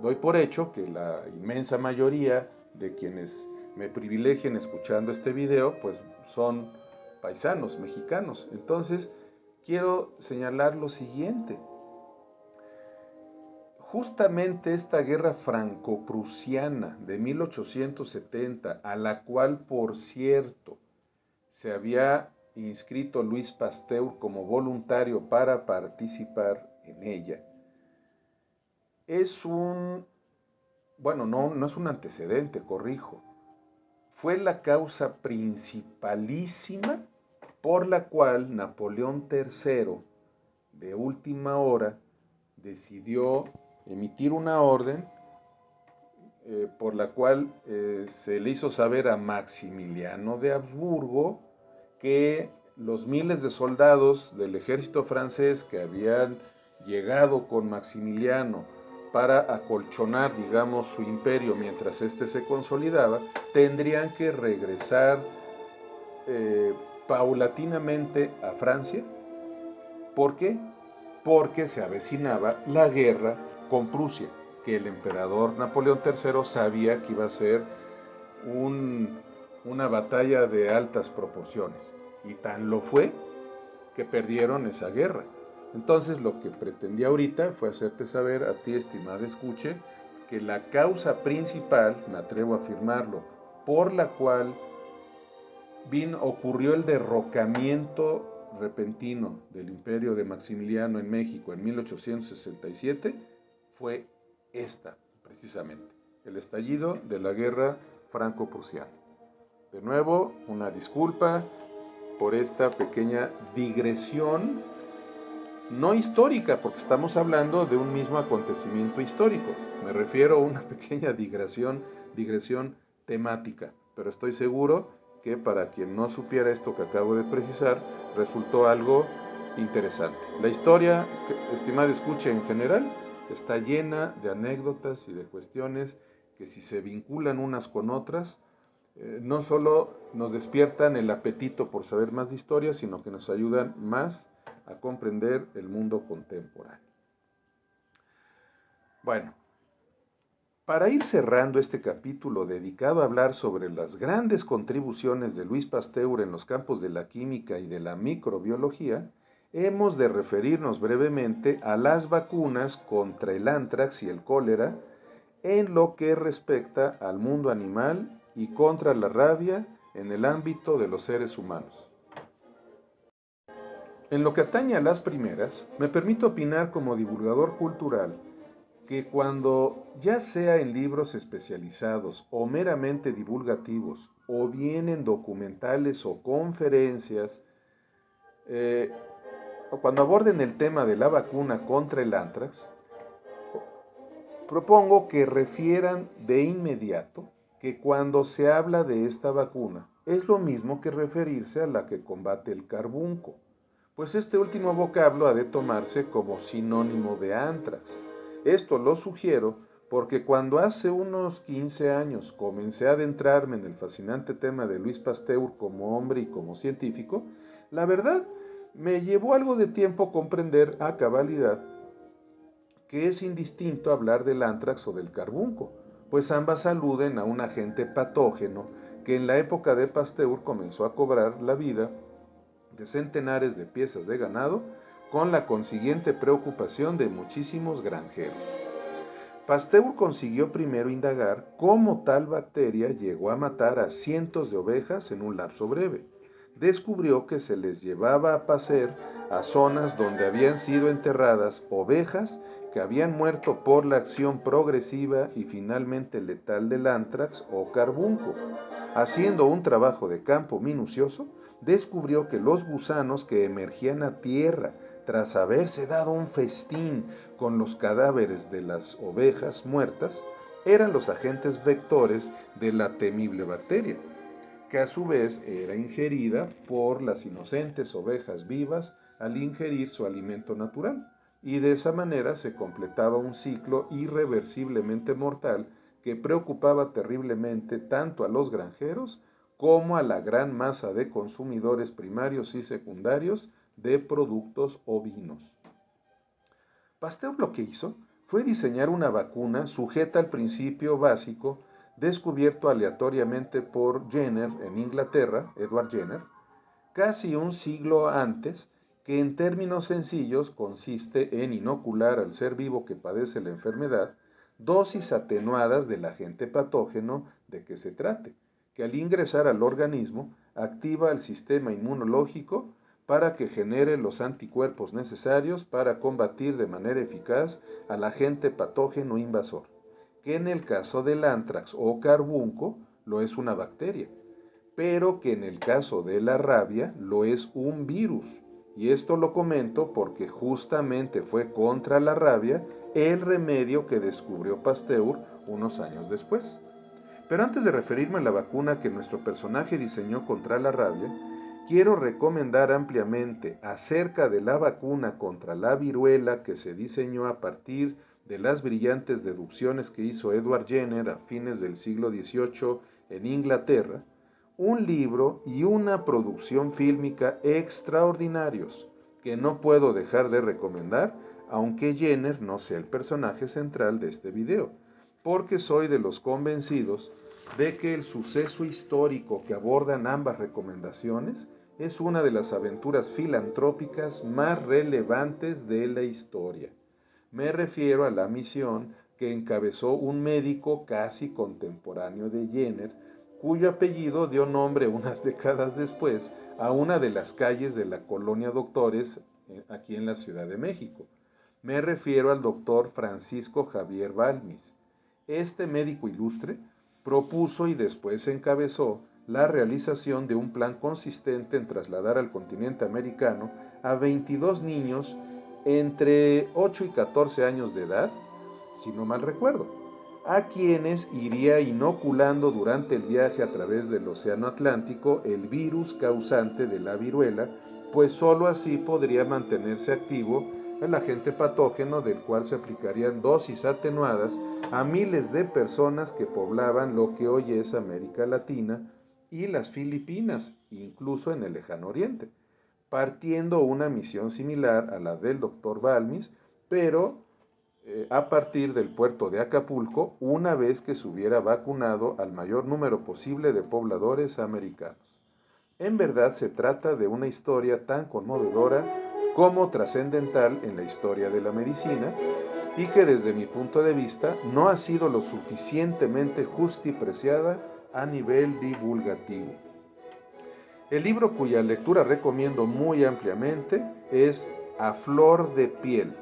Doy por hecho que la inmensa mayoría de quienes me privilegien escuchando este video, pues son paisanos mexicanos. Entonces, quiero señalar lo siguiente. Justamente esta guerra franco-prusiana de 1870, a la cual, por cierto, se había inscrito Louis Pasteur como voluntario para participar en ella, no es un antecedente, corrijo. Fue la causa principalísima por la cual Napoleón III, de última hora, decidió emitir una orden por la cual se le hizo saber a Maximiliano de Habsburgo que los miles de soldados del ejército francés que habían llegado con Maximiliano para acolchonar, digamos, su imperio mientras éste se consolidaba, tendrían que regresar paulatinamente a Francia. ¿Por qué? Porque se avecinaba la guerra con Prusia, que el emperador Napoleón III sabía que iba a ser una batalla de altas proporciones. Y tan lo fue que perdieron esa guerra. Entonces lo que pretendía ahorita fue hacerte saber a ti, estimada escuche, que la causa principal, me atrevo a afirmarlo, por la cual ocurrió el derrocamiento repentino del imperio de Maximiliano en México en 1867, fue esta, precisamente, el estallido de la guerra franco-prusiana. De nuevo, una disculpa por esta pequeña digresión, no histórica, porque estamos hablando de un mismo acontecimiento histórico. Me refiero a una pequeña digresión temática, pero estoy seguro que para quien no supiera esto que acabo de precisar, resultó algo interesante. La historia, estimada escucha, en general, está llena de anécdotas y de cuestiones que si se vinculan unas con otras, no solo nos despiertan el apetito por saber más de historia, sino que nos ayudan más a comprender el mundo contemporáneo. Bueno, para ir cerrando este capítulo dedicado a hablar sobre las grandes contribuciones de Louis Pasteur en los campos de la química y de la microbiología, hemos de referirnos brevemente a las vacunas contra el anthrax y el cólera en lo que respecta al mundo animal y contra la rabia en el ámbito de los seres humanos. En lo que atañe a las primeras, me permito opinar como divulgador cultural que cuando, ya sea en libros especializados o meramente divulgativos, o bien en documentales o conferencias, o cuando aborden el tema de la vacuna contra el anthrax, propongo que refieran de inmediato que cuando se habla de esta vacuna es lo mismo que referirse a la que combate el carbunco, pues este último vocablo ha de tomarse como sinónimo de anthrax. Esto lo sugiero porque cuando hace unos 15 años comencé a adentrarme en el fascinante tema de Luis Pasteur como hombre y como científico, la verdad me llevó algo de tiempo comprender a cabalidad que es indistinto hablar del anthrax o del carbunco, pues ambas aluden a un agente patógeno que en la época de Pasteur comenzó a cobrar la vida de centenares de piezas de ganado, con la consiguiente preocupación de muchísimos granjeros. Pasteur consiguió primero indagar cómo tal bacteria llegó a matar a cientos de ovejas en un lapso breve. Descubrió que se les llevaba a pacer a zonas donde habían sido enterradas ovejas que habían muerto por la acción progresiva y finalmente letal del anthrax o carbunco. Haciendo un trabajo de campo minucioso, descubrió que los gusanos que emergían a tierra tras haberse dado un festín con los cadáveres de las ovejas muertas, eran los agentes vectores de la temible bacteria, que a su vez era ingerida por las inocentes ovejas vivas al ingerir su alimento natural, y de esa manera se completaba un ciclo irreversiblemente mortal que preocupaba terriblemente tanto a los granjeros como a la gran masa de consumidores primarios y secundarios de productos ovinos. Pasteur lo que hizo fue diseñar una vacuna sujeta al principio básico descubierto aleatoriamente por Jenner en Inglaterra, Edward Jenner, casi un siglo antes, que en términos sencillos consiste en inocular al ser vivo que padece la enfermedad dosis atenuadas del agente patógeno de que se trate, que al ingresar al organismo activa el sistema inmunológico para que genere los anticuerpos necesarios para combatir de manera eficaz al agente patógeno invasor, que en el caso del anthrax o carbunco lo es una bacteria, pero que en el caso de la rabia lo es un virus. Y esto lo comento porque justamente fue contra la rabia el remedio que descubrió Pasteur unos años después. Pero antes de referirme a la vacuna que nuestro personaje diseñó contra la rabia, quiero recomendar ampliamente acerca de la vacuna contra la viruela que se diseñó a partir de las brillantes deducciones que hizo Edward Jenner a fines del siglo XVIII en Inglaterra, un libro y una producción fílmica extraordinarios que no puedo dejar de recomendar, aunque Jenner no sea el personaje central de este video, porque soy de los convencidos de que el suceso histórico que abordan ambas recomendaciones es una de las aventuras filantrópicas más relevantes de la historia. Me refiero a la misión que encabezó un médico casi contemporáneo de Jenner, cuyo apellido dio nombre unas décadas después a una de las calles de la colonia Doctores aquí en la Ciudad de México. Me refiero al doctor Francisco Javier Balmis. Este médico ilustre propuso y después encabezó la realización de un plan consistente en trasladar al continente americano a 22 niños entre 8 y 14 años de edad, si no mal recuerdo, a quienes iría inoculando durante el viaje a través del Océano Atlántico el virus causante de la viruela, pues sólo así podría mantenerse activo el agente patógeno del cual se aplicarían dosis atenuadas a miles de personas que poblaban lo que hoy es América Latina y las Filipinas, incluso en el lejano oriente, partiendo una misión similar a la del doctor Balmis, pero a partir del puerto de Acapulco, una vez que se hubiera vacunado al mayor número posible de pobladores americanos. En verdad se trata de una historia tan conmovedora como trascendental en la historia de la medicina y que desde mi punto de vista no ha sido lo suficientemente justipreciada a nivel divulgativo. El libro cuya lectura recomiendo muy ampliamente es A Flor de Piel.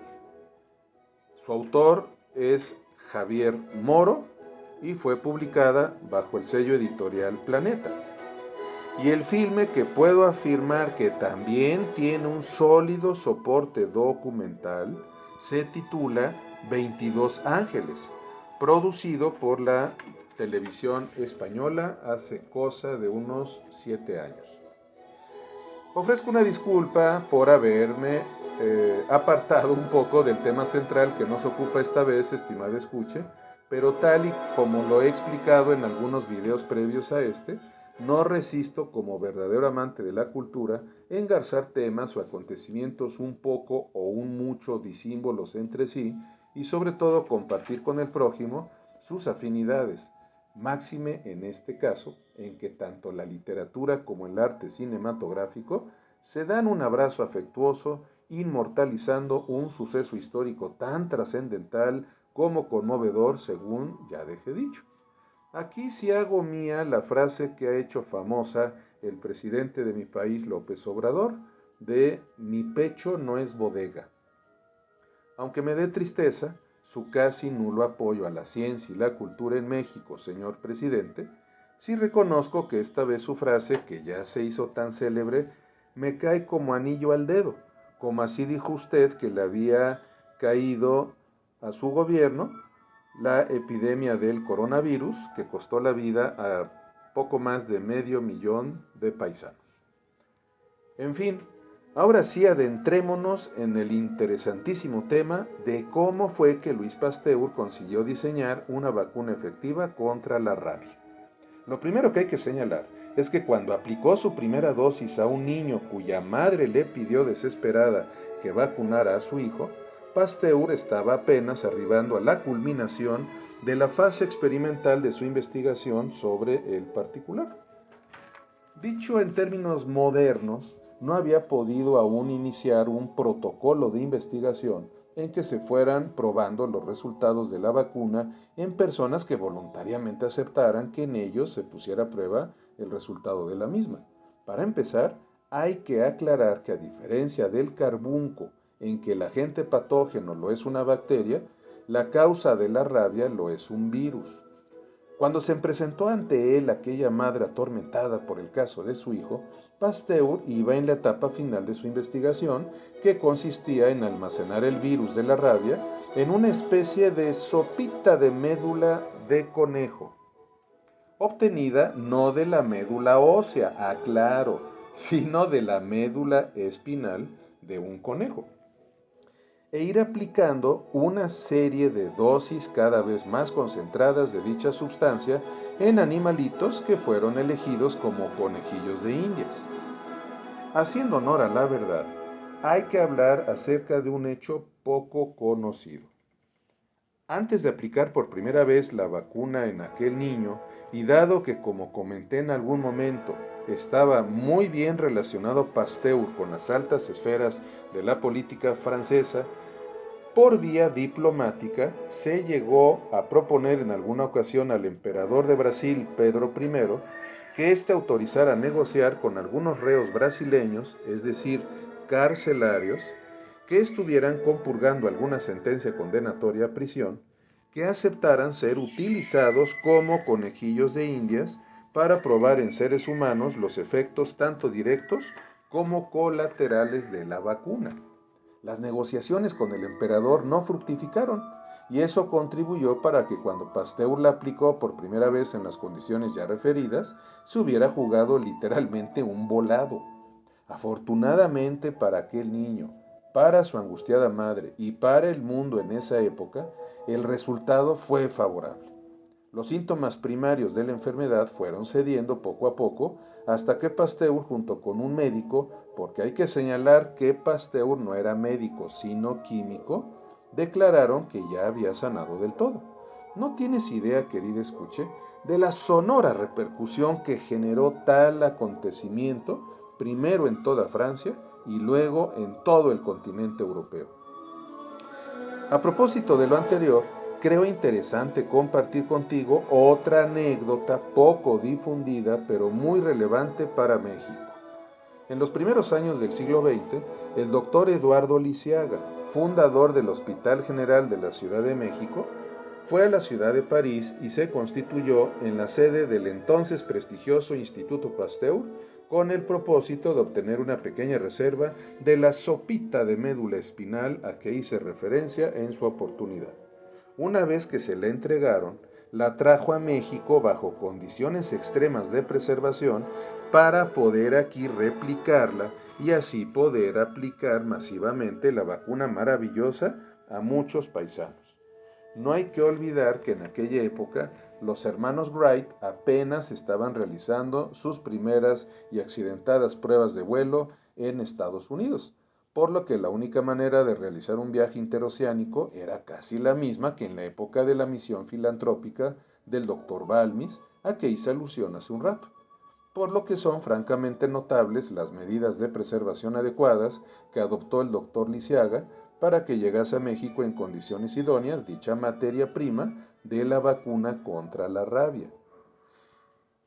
Su autor es Javier Moro y fue publicada bajo el sello editorial Planeta. Y el filme, que puedo afirmar que también tiene un sólido soporte documental, se titula 22 Ángeles, producido por la televisión española hace cosa de unos 7 años. Ofrezco una disculpa por haberme apartado un poco del tema central que nos ocupa esta vez, estimada escuche, pero tal y como lo he explicado en algunos videos previos a este, no resisto como verdadero amante de la cultura engarzar temas o acontecimientos un poco o un mucho disímbolos entre sí y sobre todo compartir con el prójimo sus afinidades, máxime en este caso, en que tanto la literatura como el arte cinematográfico se dan un abrazo afectuoso, inmortalizando un suceso histórico tan trascendental como conmovedor, según ya dejé dicho. Aquí sí hago mía la frase que ha hecho famosa el presidente de mi país, López Obrador, de mi pecho no es bodega. Aunque me dé tristeza su casi nulo apoyo a la ciencia y la cultura en México, señor presidente, sí reconozco que esta vez su frase, que ya se hizo tan célebre, me cae como anillo al dedo, como así dijo usted que le había caído a su gobierno la epidemia del coronavirus que costó la vida a poco más de 500,000 de paisanos. En fin, ahora sí adentrémonos en el interesantísimo tema de cómo fue que Luis Pasteur consiguió diseñar una vacuna efectiva contra la rabia. Lo primero que hay que señalar es que cuando aplicó su primera dosis a un niño cuya madre le pidió desesperada que vacunara a su hijo, Pasteur estaba apenas arribando a la culminación de la fase experimental de su investigación sobre el particular. Dicho en términos modernos, no había podido aún iniciar un protocolo de investigación en que se fueran probando los resultados de la vacuna en personas que voluntariamente aceptaran que en ellos se pusiera a prueba el resultado de la misma. Para empezar, hay que aclarar que a diferencia del carbunco, en que el agente patógeno lo es una bacteria, la causa de la rabia lo es un virus. Cuando se presentó ante él aquella madre atormentada por el caso de su hijo, Pasteur iba en la etapa final de su investigación, que consistía en almacenar el virus de la rabia en una especie de sopita de médula de conejo, obtenida no de la médula ósea, aclaro, sino de la médula espinal de un conejo e ir aplicando una serie de dosis cada vez más concentradas de dicha sustancia en animalitos que fueron elegidos como conejillos de indias. Haciendo honor a la verdad, hay que hablar acerca de un hecho poco conocido. Antes de aplicar por primera vez la vacuna en aquel niño, y dado que como comenté en algún momento, estaba muy bien relacionado Pasteur con las altas esferas de la política francesa, por vía diplomática se llegó a proponer en alguna ocasión al emperador de Brasil, Pedro I, que éste autorizara negociar con algunos reos brasileños, es decir, carcelarios, que estuvieran compurgando alguna sentencia condenatoria a prisión, que aceptaran ser utilizados como conejillos de indias para probar en seres humanos los efectos tanto directos como colaterales de la vacuna. Las negociaciones con el emperador no fructificaron y eso contribuyó para que cuando Pasteur la aplicó por primera vez en las condiciones ya referidas, se hubiera jugado literalmente un volado. Afortunadamente para aquel niño, para su angustiada madre y para el mundo en esa época, el resultado fue favorable. Los síntomas primarios de la enfermedad fueron cediendo poco a poco hasta que Pasteur, junto con un médico, porque hay que señalar que Pasteur no era médico sino químico, declararon que ya había sanado del todo. No tienes idea, querida escuche, de la sonora repercusión que generó tal acontecimiento, primero en toda Francia y luego en todo el continente europeo. A propósito de lo anterior, creo interesante compartir contigo otra anécdota poco difundida pero muy relevante para México. En los primeros años del siglo XX, el doctor Eduardo Lisiaga, fundador del Hospital General de la Ciudad de México, fue a la ciudad de París y se constituyó en la sede del entonces prestigioso Instituto Pasteur con el propósito de obtener una pequeña reserva de la sopita de médula espinal a que hice referencia en su oportunidad. Una vez que se la entregaron, la trajo a México bajo condiciones extremas de preservación para poder aquí replicarla y así poder aplicar masivamente la vacuna maravillosa a muchos paisanos. No hay que olvidar que en aquella época los hermanos Wright apenas estaban realizando sus primeras y accidentadas pruebas de vuelo en Estados Unidos, por lo que la única manera de realizar un viaje interoceánico era casi la misma que en la época de la misión filantrópica del Dr. Balmis, a que hice alusión hace un rato, por lo que son francamente notables las medidas de preservación adecuadas que adoptó el Dr. Lisiaga para que llegase a México en condiciones idóneas dicha materia prima de la vacuna contra la rabia.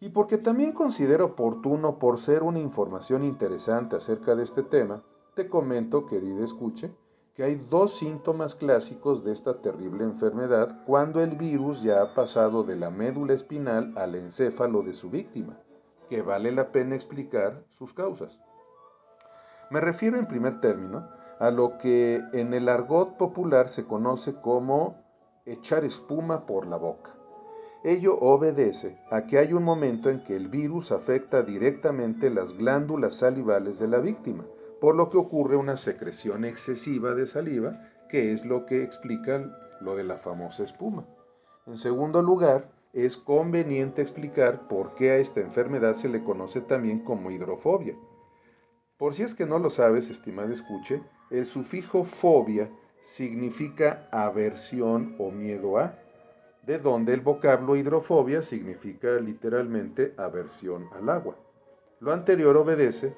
Y porque también considero oportuno, por ser una información interesante acerca de este tema, te comento, querida escuche, que hay dos síntomas clásicos de esta terrible enfermedad cuando el virus ya ha pasado de la médula espinal al encéfalo de su víctima, que vale la pena explicar sus causas. Me refiero en primer término a lo que en el argot popular se conoce como echar espuma por la boca. Ello obedece a que hay un momento en que el virus afecta directamente las glándulas salivales de la víctima, por lo que ocurre una secreción excesiva de saliva, que es lo que explica lo de la famosa espuma. En segundo lugar, es conveniente explicar por qué a esta enfermedad se le conoce también como hidrofobia. Por si es que no lo sabes, estimada escuche, el sufijo fobia significa aversión o miedo a, de donde el vocablo hidrofobia significa literalmente aversión al agua. Lo anterior obedece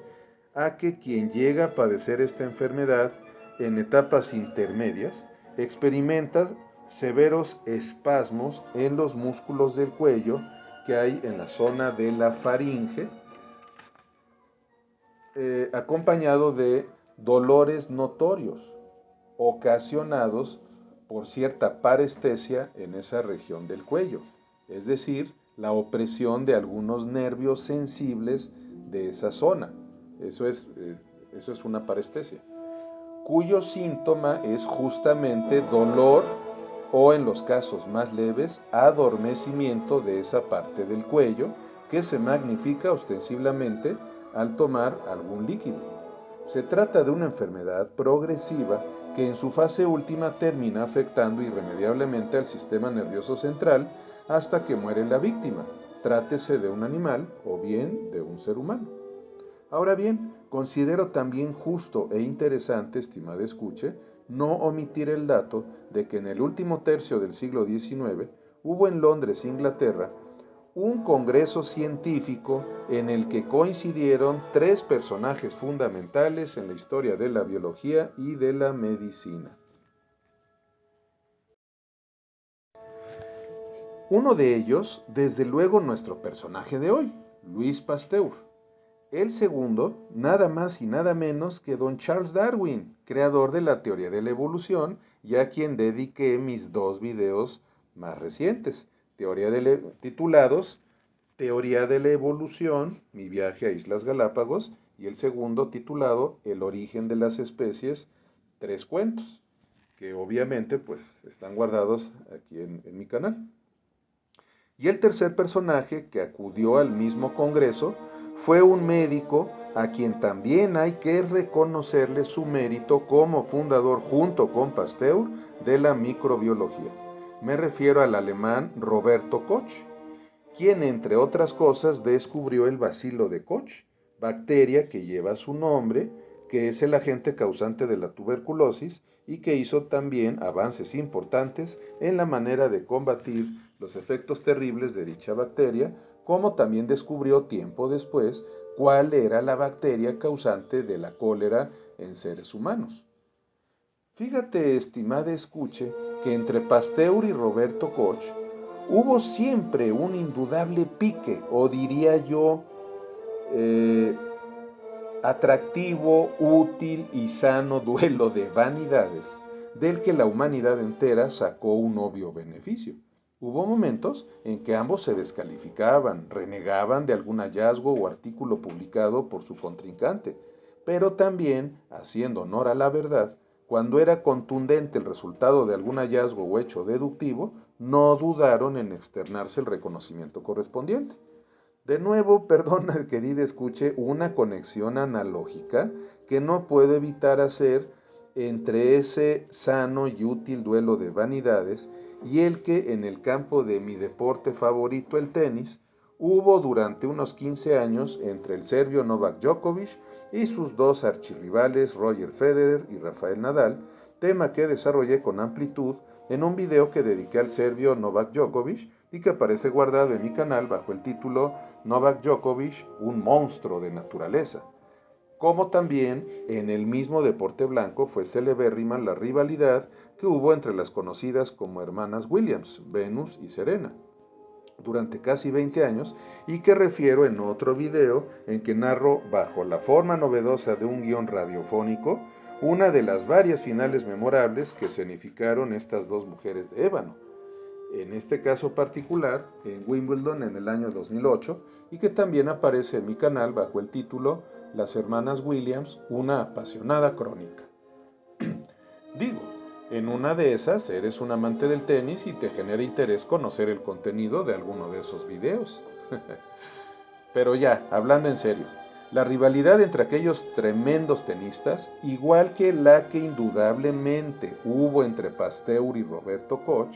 a que quien llega a padecer esta enfermedad en etapas intermedias experimenta severos espasmos en los músculos del cuello que hay en la zona de la faringe, acompañado de dolores notorios ocasionados por cierta parestesia en esa región del cuello, es decir, la opresión de algunos nervios sensibles de esa zona. Eso es una parestesia, cuyo síntoma es justamente dolor o, en los casos más leves, adormecimiento de esa parte del cuello que se magnifica ostensiblemente al tomar algún líquido. Se trata de una enfermedad progresiva que en su fase última termina afectando irremediablemente al sistema nervioso central hasta que muere la víctima, trátese de un animal o bien de un ser humano. Ahora bien, considero también justo e interesante, estimada escuche, no omitir el dato de que en el último tercio del siglo XIX hubo en Londres, Inglaterra, un congreso científico en el que coincidieron tres personajes fundamentales en la historia de la biología y de la medicina. Uno de ellos, desde luego, nuestro personaje de hoy, Louis Pasteur. El segundo, nada más y nada menos que don Charles Darwin, creador de la teoría de la evolución, y a quien dediqué mis dos videos más recientes, titulados Teoría de la evolución, mi viaje a Islas Galápagos, y el segundo titulado El origen de las especies, tres cuentos, que obviamente pues están guardados aquí en mi canal. Y el tercer personaje que acudió al mismo congreso fue un médico a quien también hay que reconocerle su mérito como fundador junto con Pasteur de la microbiología. Me refiero al alemán Roberto Koch, quien entre otras cosas descubrió el bacilo de Koch, bacteria que lleva su nombre, que es el agente causante de la tuberculosis y que hizo también avances importantes en la manera de combatir los efectos terribles de dicha bacteria, como también descubrió tiempo después cuál era la bacteria causante de la cólera en seres humanos. Fíjate, estimada escuche, que entre Pasteur y Roberto Koch hubo siempre un indudable pique, o diría yo, atractivo, útil y sano duelo de vanidades, del que la humanidad entera sacó un obvio beneficio. Hubo momentos en que ambos se descalificaban, renegaban de algún hallazgo o artículo publicado por su contrincante, pero también, haciendo honor a la verdad, cuando era contundente el resultado de algún hallazgo o hecho deductivo, no dudaron en externarse el reconocimiento correspondiente. De nuevo, perdona, querida, escuche una conexión analógica que no puedo evitar hacer entre ese sano y útil duelo de vanidades y el que en el campo de mi deporte favorito, el tenis, hubo durante unos 15 años entre el serbio Novak Djokovic y sus dos archirrivales Roger Federer y Rafael Nadal, tema que desarrollé con amplitud en un video que dediqué al serbio Novak Djokovic y que aparece guardado en mi canal bajo el título Novak Djokovic, un monstruo de naturaleza. Como también en el mismo deporte blanco fue celebérrima la rivalidad que hubo entre las conocidas como hermanas Williams, Venus y Serena, durante casi 20 años y que refiero en otro video en que narro bajo la forma novedosa de un guión radiofónico una de las varias finales memorables que significaron estas dos mujeres de ébano. En este caso particular, en Wimbledon en el año 2008, y que también aparece en mi canal bajo el título Las hermanas Williams, una apasionada crónica. Digo, en una de esas eres un amante del tenis y te genera interés conocer el contenido de alguno de esos videos. Pero ya, hablando en serio, la rivalidad entre aquellos tremendos tenistas, igual que la que indudablemente hubo entre Pasteur y Roberto Koch,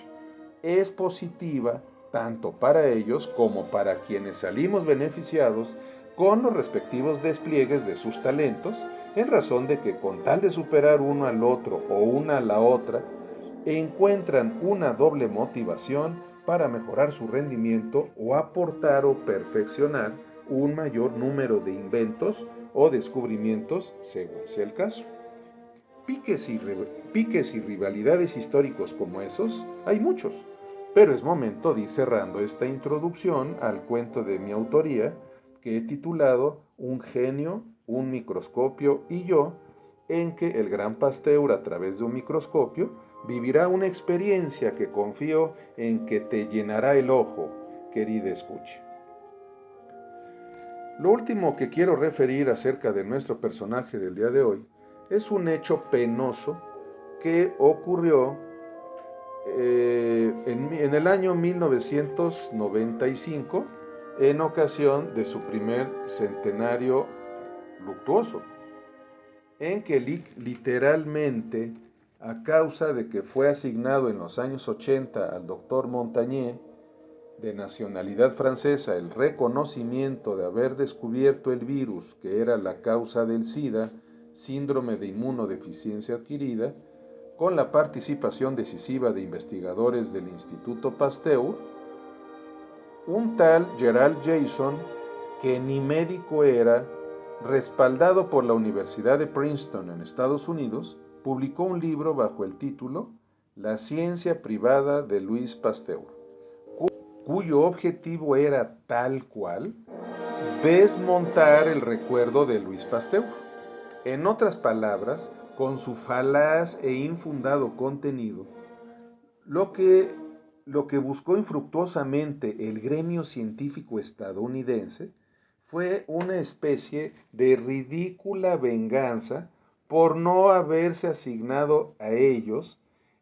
es positiva tanto para ellos como para quienes salimos beneficiados con los respectivos despliegues de sus talentos, en razón de que con tal de superar uno al otro o una a la otra, encuentran una doble motivación para mejorar su rendimiento o aportar o perfeccionar un mayor número de inventos o descubrimientos según sea el caso. Piques y rivalidades históricos como esos hay muchos, pero es momento de ir cerrando esta introducción al cuento de mi autoría que he titulado Un genio, un microscopio y yo, en que el gran Pasteur a través de un microscopio vivirá una experiencia que confío en que te llenará el ojo, querida escucha. Lo último que quiero referir acerca de nuestro personaje del día de hoy es un hecho penoso que ocurrió en el año 1995 en ocasión de su primer centenario luctuoso, en que literalmente, a causa de que fue asignado en los años 80 al doctor Montagnier, de nacionalidad francesa, el reconocimiento de haber descubierto el virus que era la causa del SIDA, síndrome de inmunodeficiencia adquirida, con la participación decisiva de investigadores del Instituto Pasteur, un tal Gerald Jason, que ni médico era, respaldado por la Universidad de Princeton en Estados Unidos, publicó un libro bajo el título La ciencia privada de Louis Pasteur, cuyo objetivo era tal cual desmontar el recuerdo de Louis Pasteur. En otras palabras, con su falaz e infundado contenido, lo que buscó infructuosamente el gremio científico estadounidense fue una especie de ridícula venganza por no haberse asignado a ellos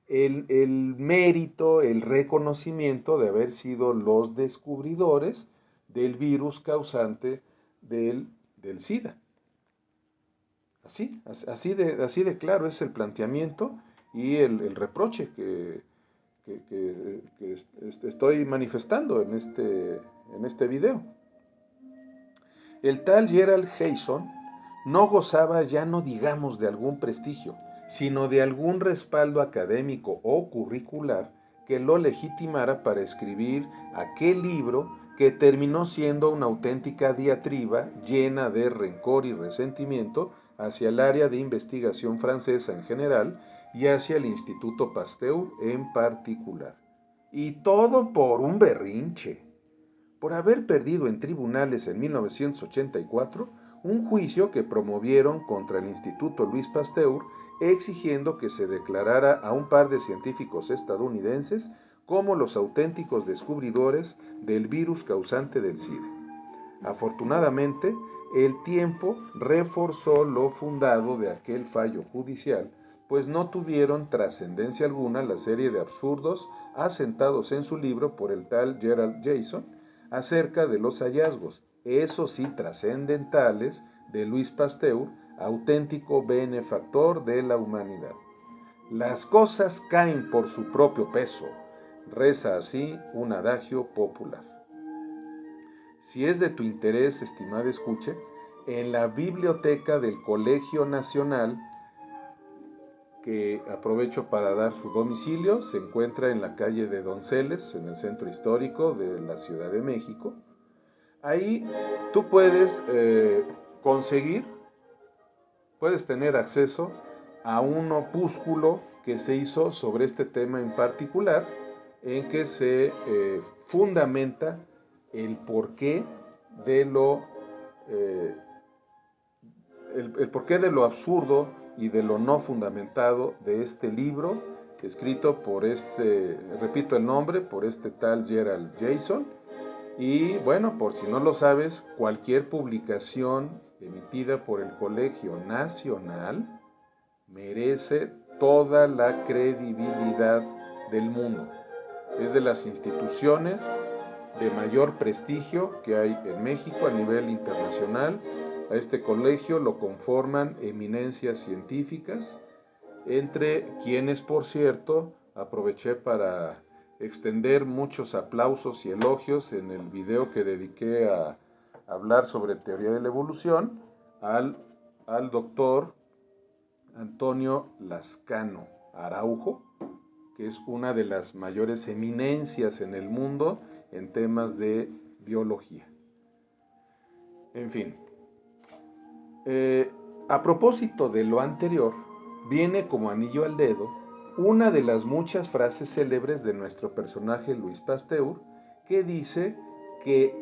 el mérito, el reconocimiento de haber sido los descubridores del virus causante del SIDA. Así de claro es el planteamiento y el reproche que estoy manifestando en este video. El tal Gerald Jason no gozaba ya no digamos de algún prestigio, sino de algún respaldo académico o curricular que lo legitimara para escribir aquel libro que terminó siendo una auténtica diatriba llena de rencor y resentimiento hacia el área de investigación francesa en general y hacia el Instituto Pasteur en particular. Y todo por un berrinche, por haber perdido en tribunales en 1984 un juicio que promovieron contra el Instituto Louis Pasteur exigiendo que se declarara a un par de científicos estadounidenses como los auténticos descubridores del virus causante del SIDA. Afortunadamente, el tiempo reforzó lo fundado de aquel fallo judicial, pues no tuvieron trascendencia alguna la serie de absurdos asentados en su libro por el tal Gerald Jason, acerca de los hallazgos, eso sí trascendentales, de Louis Pasteur, auténtico benefactor de la humanidad. Las cosas caen por su propio peso, reza así un adagio popular. Si es de tu interés, estimada escuche, en la biblioteca del Colegio Nacional, que aprovecho para dar su domicilio, se encuentra en la calle de Donceles, en el centro histórico de la Ciudad de México. Ahí tú puedes puedes tener acceso a un opúsculo que se hizo sobre este tema en particular, en que se fundamenta el porqué de el porqué de lo absurdo y de lo no fundamentado de este libro, escrito por repito el nombre, por este tal Gerald Jason. Y bueno, por si no lo sabes, cualquier publicación emitida por el Colegio Nacional merece toda la credibilidad del mundo. Es de las instituciones de mayor prestigio que hay en México a nivel internacional. A este colegio lo conforman eminencias científicas, entre quienes, por cierto, aproveché para extender muchos aplausos y elogios en el video que dediqué a hablar sobre teoría de la evolución al doctor Antonio Lascano Araujo, que es una de las mayores eminencias en el mundo en temas de biología. En fin, a propósito de lo anterior, viene como anillo al dedo una de las muchas frases célebres de nuestro personaje Louis Pasteur, que dice que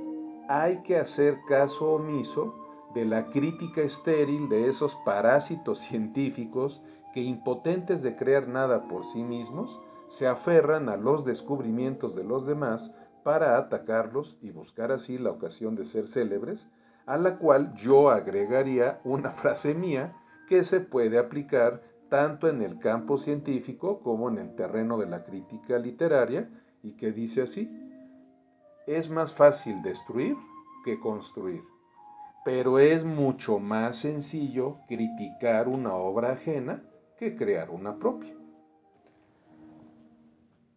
hay que hacer caso omiso de la crítica estéril de esos parásitos científicos que, impotentes de crear nada por sí mismos, se aferran a los descubrimientos de los demás para atacarlos y buscar así la ocasión de ser célebres, a la cual yo agregaría una frase mía que se puede aplicar tanto en el campo científico como en el terreno de la crítica literaria, y que dice así: es más fácil destruir que construir, pero es mucho más sencillo criticar una obra ajena que crear una propia.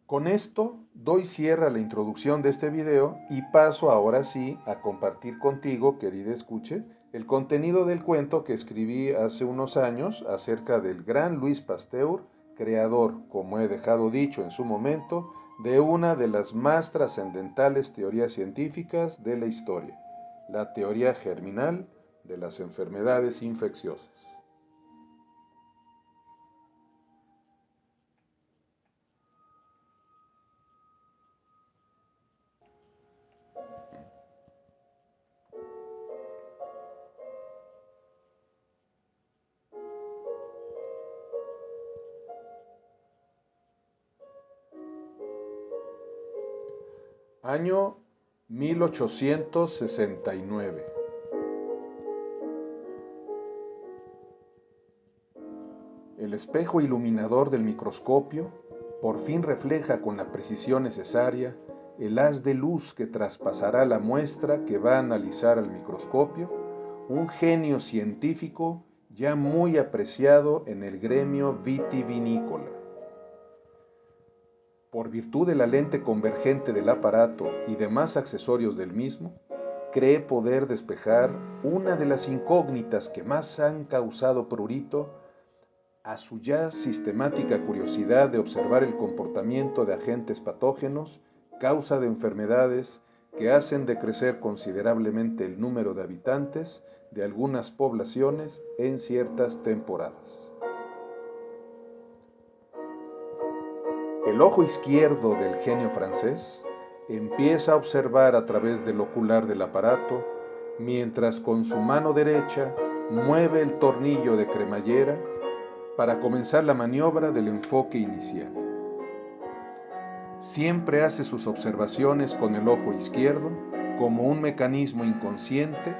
Con esto doy cierre a la introducción de este video y paso ahora sí a compartir contigo, querida escuche, el contenido del cuento que escribí hace unos años acerca del gran Louis Pasteur, creador, como he dejado dicho en su momento, de una de las más trascendentales teorías científicas de la historia, la teoría germinal de las enfermedades infecciosas. Año 1869. El espejo iluminador del microscopio por fin refleja con la precisión necesaria el haz de luz que traspasará la muestra que va a analizar al microscopio, un genio científico ya muy apreciado en el gremio vitivinícola. Por virtud de la lente convergente del aparato y demás accesorios del mismo, cree poder despejar una de las incógnitas que más han causado prurito a su ya sistemática curiosidad de observar el comportamiento de agentes patógenos, causa de enfermedades que hacen decrecer considerablemente el número de habitantes de algunas poblaciones en ciertas temporadas. El ojo izquierdo del genio francés empieza a observar a través del ocular del aparato, mientras con su mano derecha mueve el tornillo de cremallera para comenzar la maniobra del enfoque inicial. Siempre hace sus observaciones con el ojo izquierdo como un mecanismo inconsciente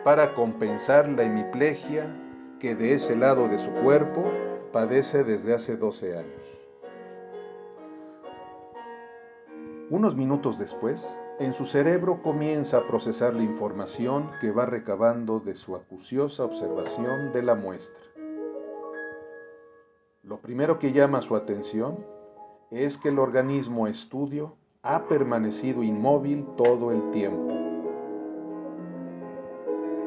para compensar la hemiplegia que de ese lado de su cuerpo padece desde hace 12 años. Unos minutos después, En su cerebro comienza a procesar la información que va recabando de su acuciosa observación de la muestra. Lo primero que llama su atención es que el organismo estudio ha permanecido inmóvil todo el tiempo.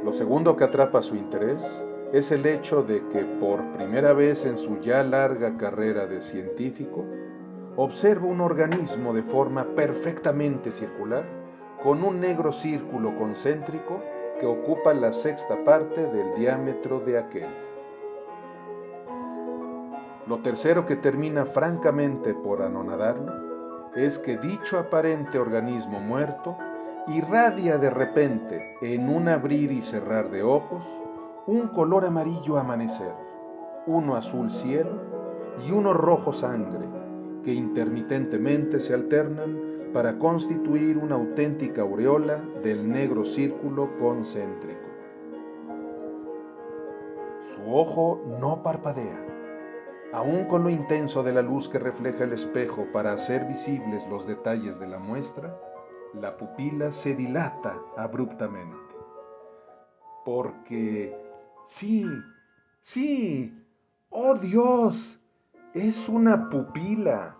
Lo segundo que atrapa su interés es el hecho de que por primera vez en su ya larga carrera de científico, observa un organismo de forma perfectamente circular, con un negro círculo concéntrico que ocupa la sexta parte del diámetro de aquel. Lo tercero que termina francamente por anonadarlo es que dicho aparente organismo muerto irradia de repente, en un abrir y cerrar de ojos, un color amarillo amanecer, uno azul cielo y uno rojo sangre, que intermitentemente se alternan para constituir una auténtica aureola del negro círculo concéntrico. Su ojo no parpadea. Aún con lo intenso de la luz que refleja el espejo para hacer visibles los detalles de la muestra, la pupila se dilata abruptamente. Porque, sí, ¡oh Dios! Es una pupila.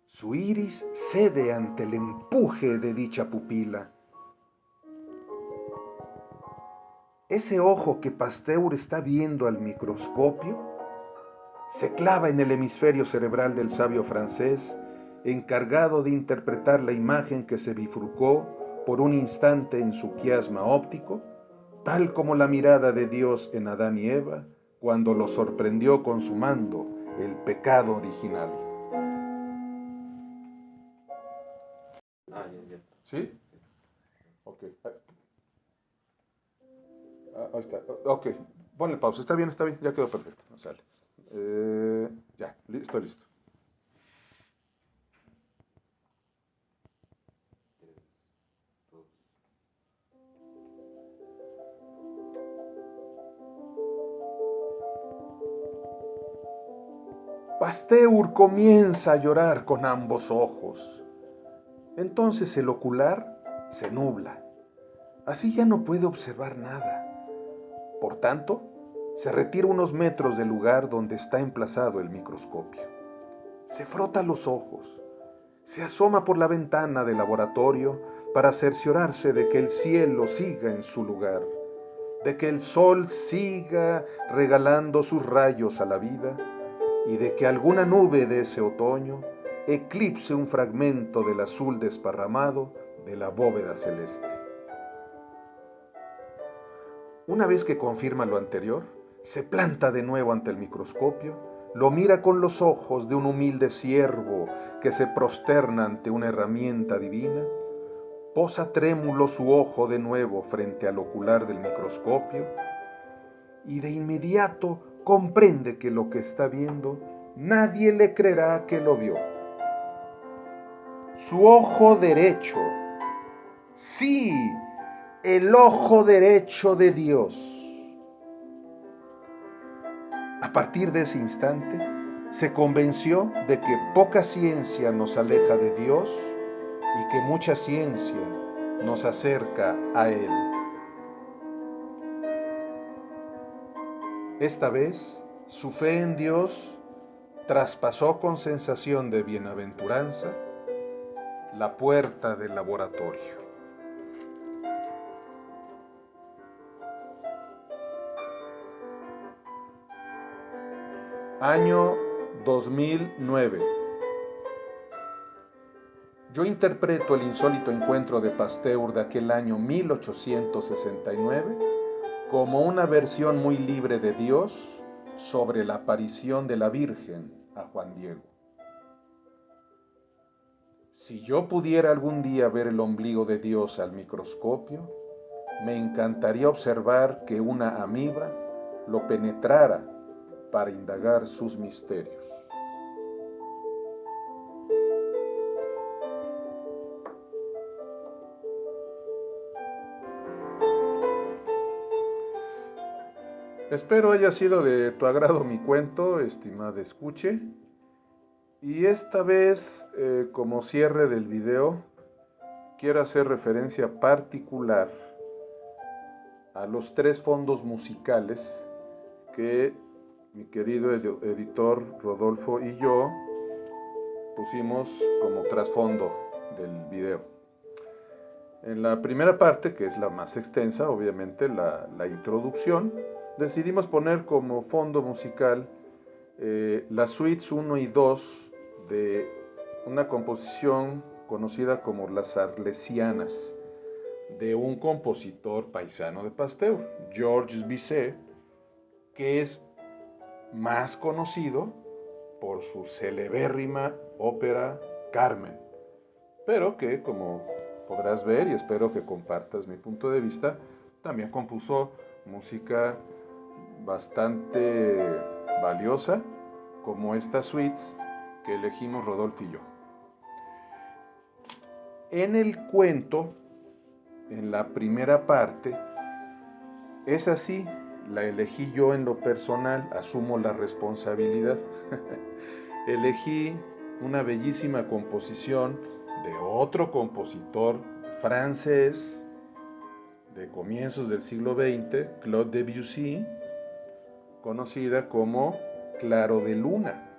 Su iris cede ante el empuje de dicha pupila. Ese ojo que Pasteur está viendo al microscopio se clava en el hemisferio cerebral del sabio francés, encargado de interpretar la imagen que se bifurcó por un instante en su quiasma óptico, tal como la mirada de Dios en Adán y Eva cuando los sorprendió consumando el pecado original. Ya está. ¿Sí? Ok. Ahí está. Ok. Ponle pausa. Está bien, ya quedó perfecto. Sale. Ya, estoy listo. Pasteur comienza a llorar con ambos ojos. Entonces el ocular se nubla. Así ya no puede observar nada. Por tanto, se retira unos metros del lugar donde está emplazado el microscopio. Se frota los ojos. Se asoma por la ventana del laboratorio para cerciorarse de que el cielo siga en su lugar, de que el sol siga regalando sus rayos a la vida y de que alguna nube de ese otoño eclipse un fragmento del azul desparramado de la bóveda celeste. Una vez que confirma lo anterior, se planta de nuevo ante el microscopio, lo mira con los ojos de un humilde siervo que se prosterna ante una herramienta divina, posa trémulo su ojo de nuevo frente al ocular del microscopio y de inmediato comprende que lo que está viendo nadie le creerá que lo vio. Su ojo derecho, sí, el ojo derecho de Dios. A partir de ese instante, se convenció de que poca ciencia nos aleja de Dios y que mucha ciencia nos acerca a Él. Esta vez, su fe en Dios traspasó con sensación de bienaventuranza la puerta del laboratorio. Año 2009. Yo interpreto el insólito encuentro de Pasteur de aquel año 1869 como una versión muy libre de Dios sobre la aparición de la Virgen a Juan Diego. Si yo pudiera algún día ver el ombligo de Dios al microscopio, me encantaría observar que una amiba lo penetrara para indagar sus misterios. Espero haya sido de tu agrado mi cuento, estimada escuche, Y esta vez, como cierre del video, quiero hacer referencia particular a los 3 fondos musicales que mi querido editor Rodolfo y yo pusimos como trasfondo del video. En la primera parte, que es la más extensa, obviamente la introducción, decidimos poner como fondo musical las suites 1 y 2 de una composición conocida como las Arlesianas, de un compositor paisano de Pasteur, Georges Bizet, que es más conocido por su celebérrima ópera Carmen, pero que, como podrás ver, y espero que compartas mi punto de vista, también compuso música bastante valiosa, como estas suites que elegimos Rodolfo y yo. En el cuento, en la primera parte, es así, la elegí yo en lo personal, asumo la responsabilidad. Elegí una bellísima composición de otro compositor francés de comienzos del siglo XX, Claude Debussy, conocida como Claro de Luna.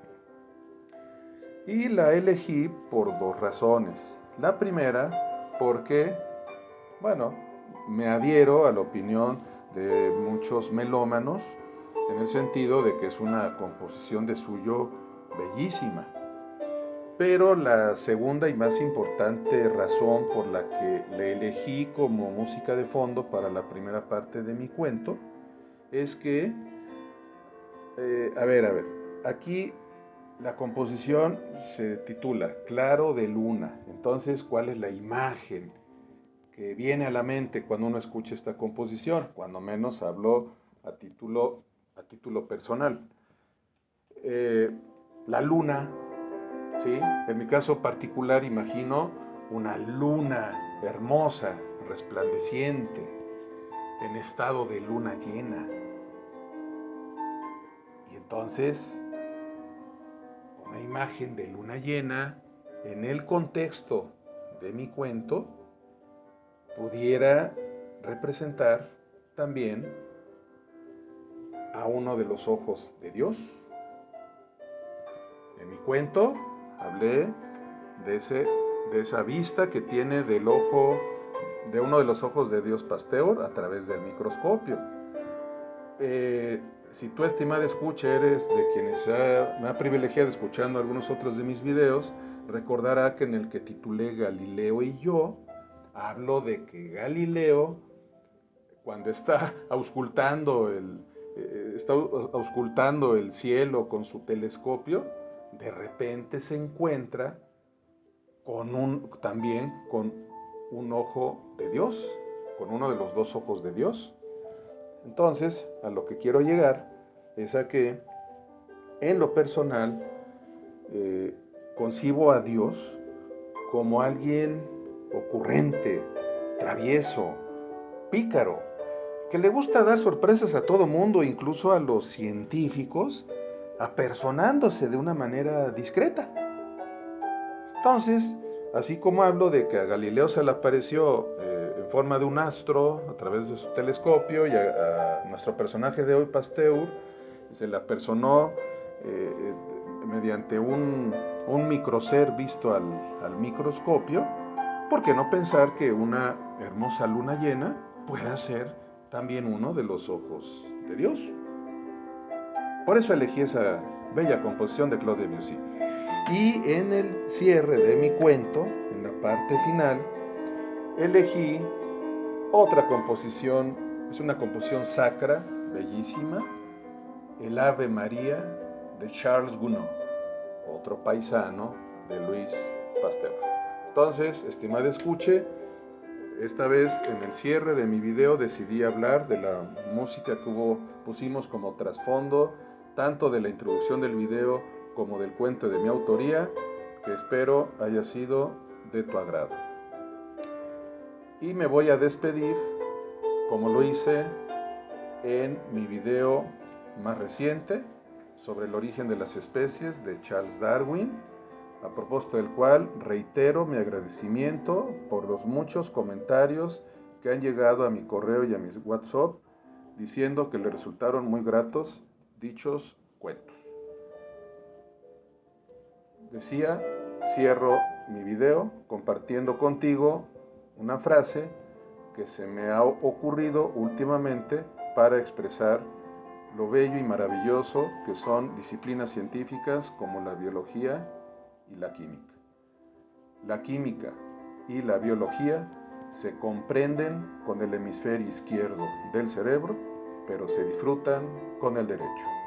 Y la elegí por 2 razones. La primera, porque, bueno, me adhiero a la opinión de muchos melómanos, en el sentido de que es una composición de suyo bellísima. Pero la segunda y más importante razón por la que le elegí como música de fondo para la primera parte de mi cuento es que, a ver, aquí la composición se titula Claro de Luna. Entonces, ¿cuál es la imagen que viene a la mente cuando uno escucha esta composición? Cuando menos hablo a título personal. La luna, ¿sí? En mi caso particular imagino una luna hermosa, resplandeciente, en estado de luna llena. Y entonces, una imagen de luna llena en el contexto de mi cuento pudiera representar también a uno de los ojos de Dios. En mi cuento hablé de esa vista que tiene de uno de los ojos de Dios Pasteur a través del microscopio. Si tú, estimada escucha, eres de quienes me ha privilegiado escuchando algunos otros de mis videos, recordará que en el que titulé Galileo y yo, hablo de que Galileo, cuando está auscultando el cielo con su telescopio, de repente se encuentra también con un ojo de Dios, con uno de los 2 ojos de Dios. Entonces, a lo que quiero llegar es a que, en lo personal, concibo a Dios como alguien ocurrente, travieso, pícaro, que le gusta dar sorpresas a todo mundo, incluso a los científicos, apersonándose de una manera discreta. Entonces, así como hablo de que a Galileo se le apareció en forma de un astro a través de su telescopio, y a nuestro personaje de hoy, Pasteur, se le apersonó mediante un microser visto al microscopio, ¿por qué no pensar que una hermosa luna llena pueda ser también uno de los ojos de Dios? Por eso elegí esa bella composición de Claude Debussy. Y en el cierre de mi cuento, en la parte final, elegí otra composición. Es una composición sacra, bellísima, el Ave María de Charles Gounod, otro paisano de Louis Pasteur. Entonces, estimada escuche, esta vez en el cierre de mi video decidí hablar de la música que pusimos como trasfondo, tanto de la introducción del video como del cuento de mi autoría, que espero haya sido de tu agrado. Y me voy a despedir, como lo hice en mi video más reciente, sobre el origen de las especies, de Charles Darwin, a propósito del cual reitero mi agradecimiento por los muchos comentarios que han llegado a mi correo y a mi WhatsApp diciendo que le resultaron muy gratos dichos cuentos. Decía, cierro mi video compartiendo contigo una frase que se me ha ocurrido últimamente para expresar lo bello y maravilloso que son disciplinas científicas como la biología y la química. La química y la biología se comprenden con el hemisferio izquierdo del cerebro, pero se disfrutan con el derecho.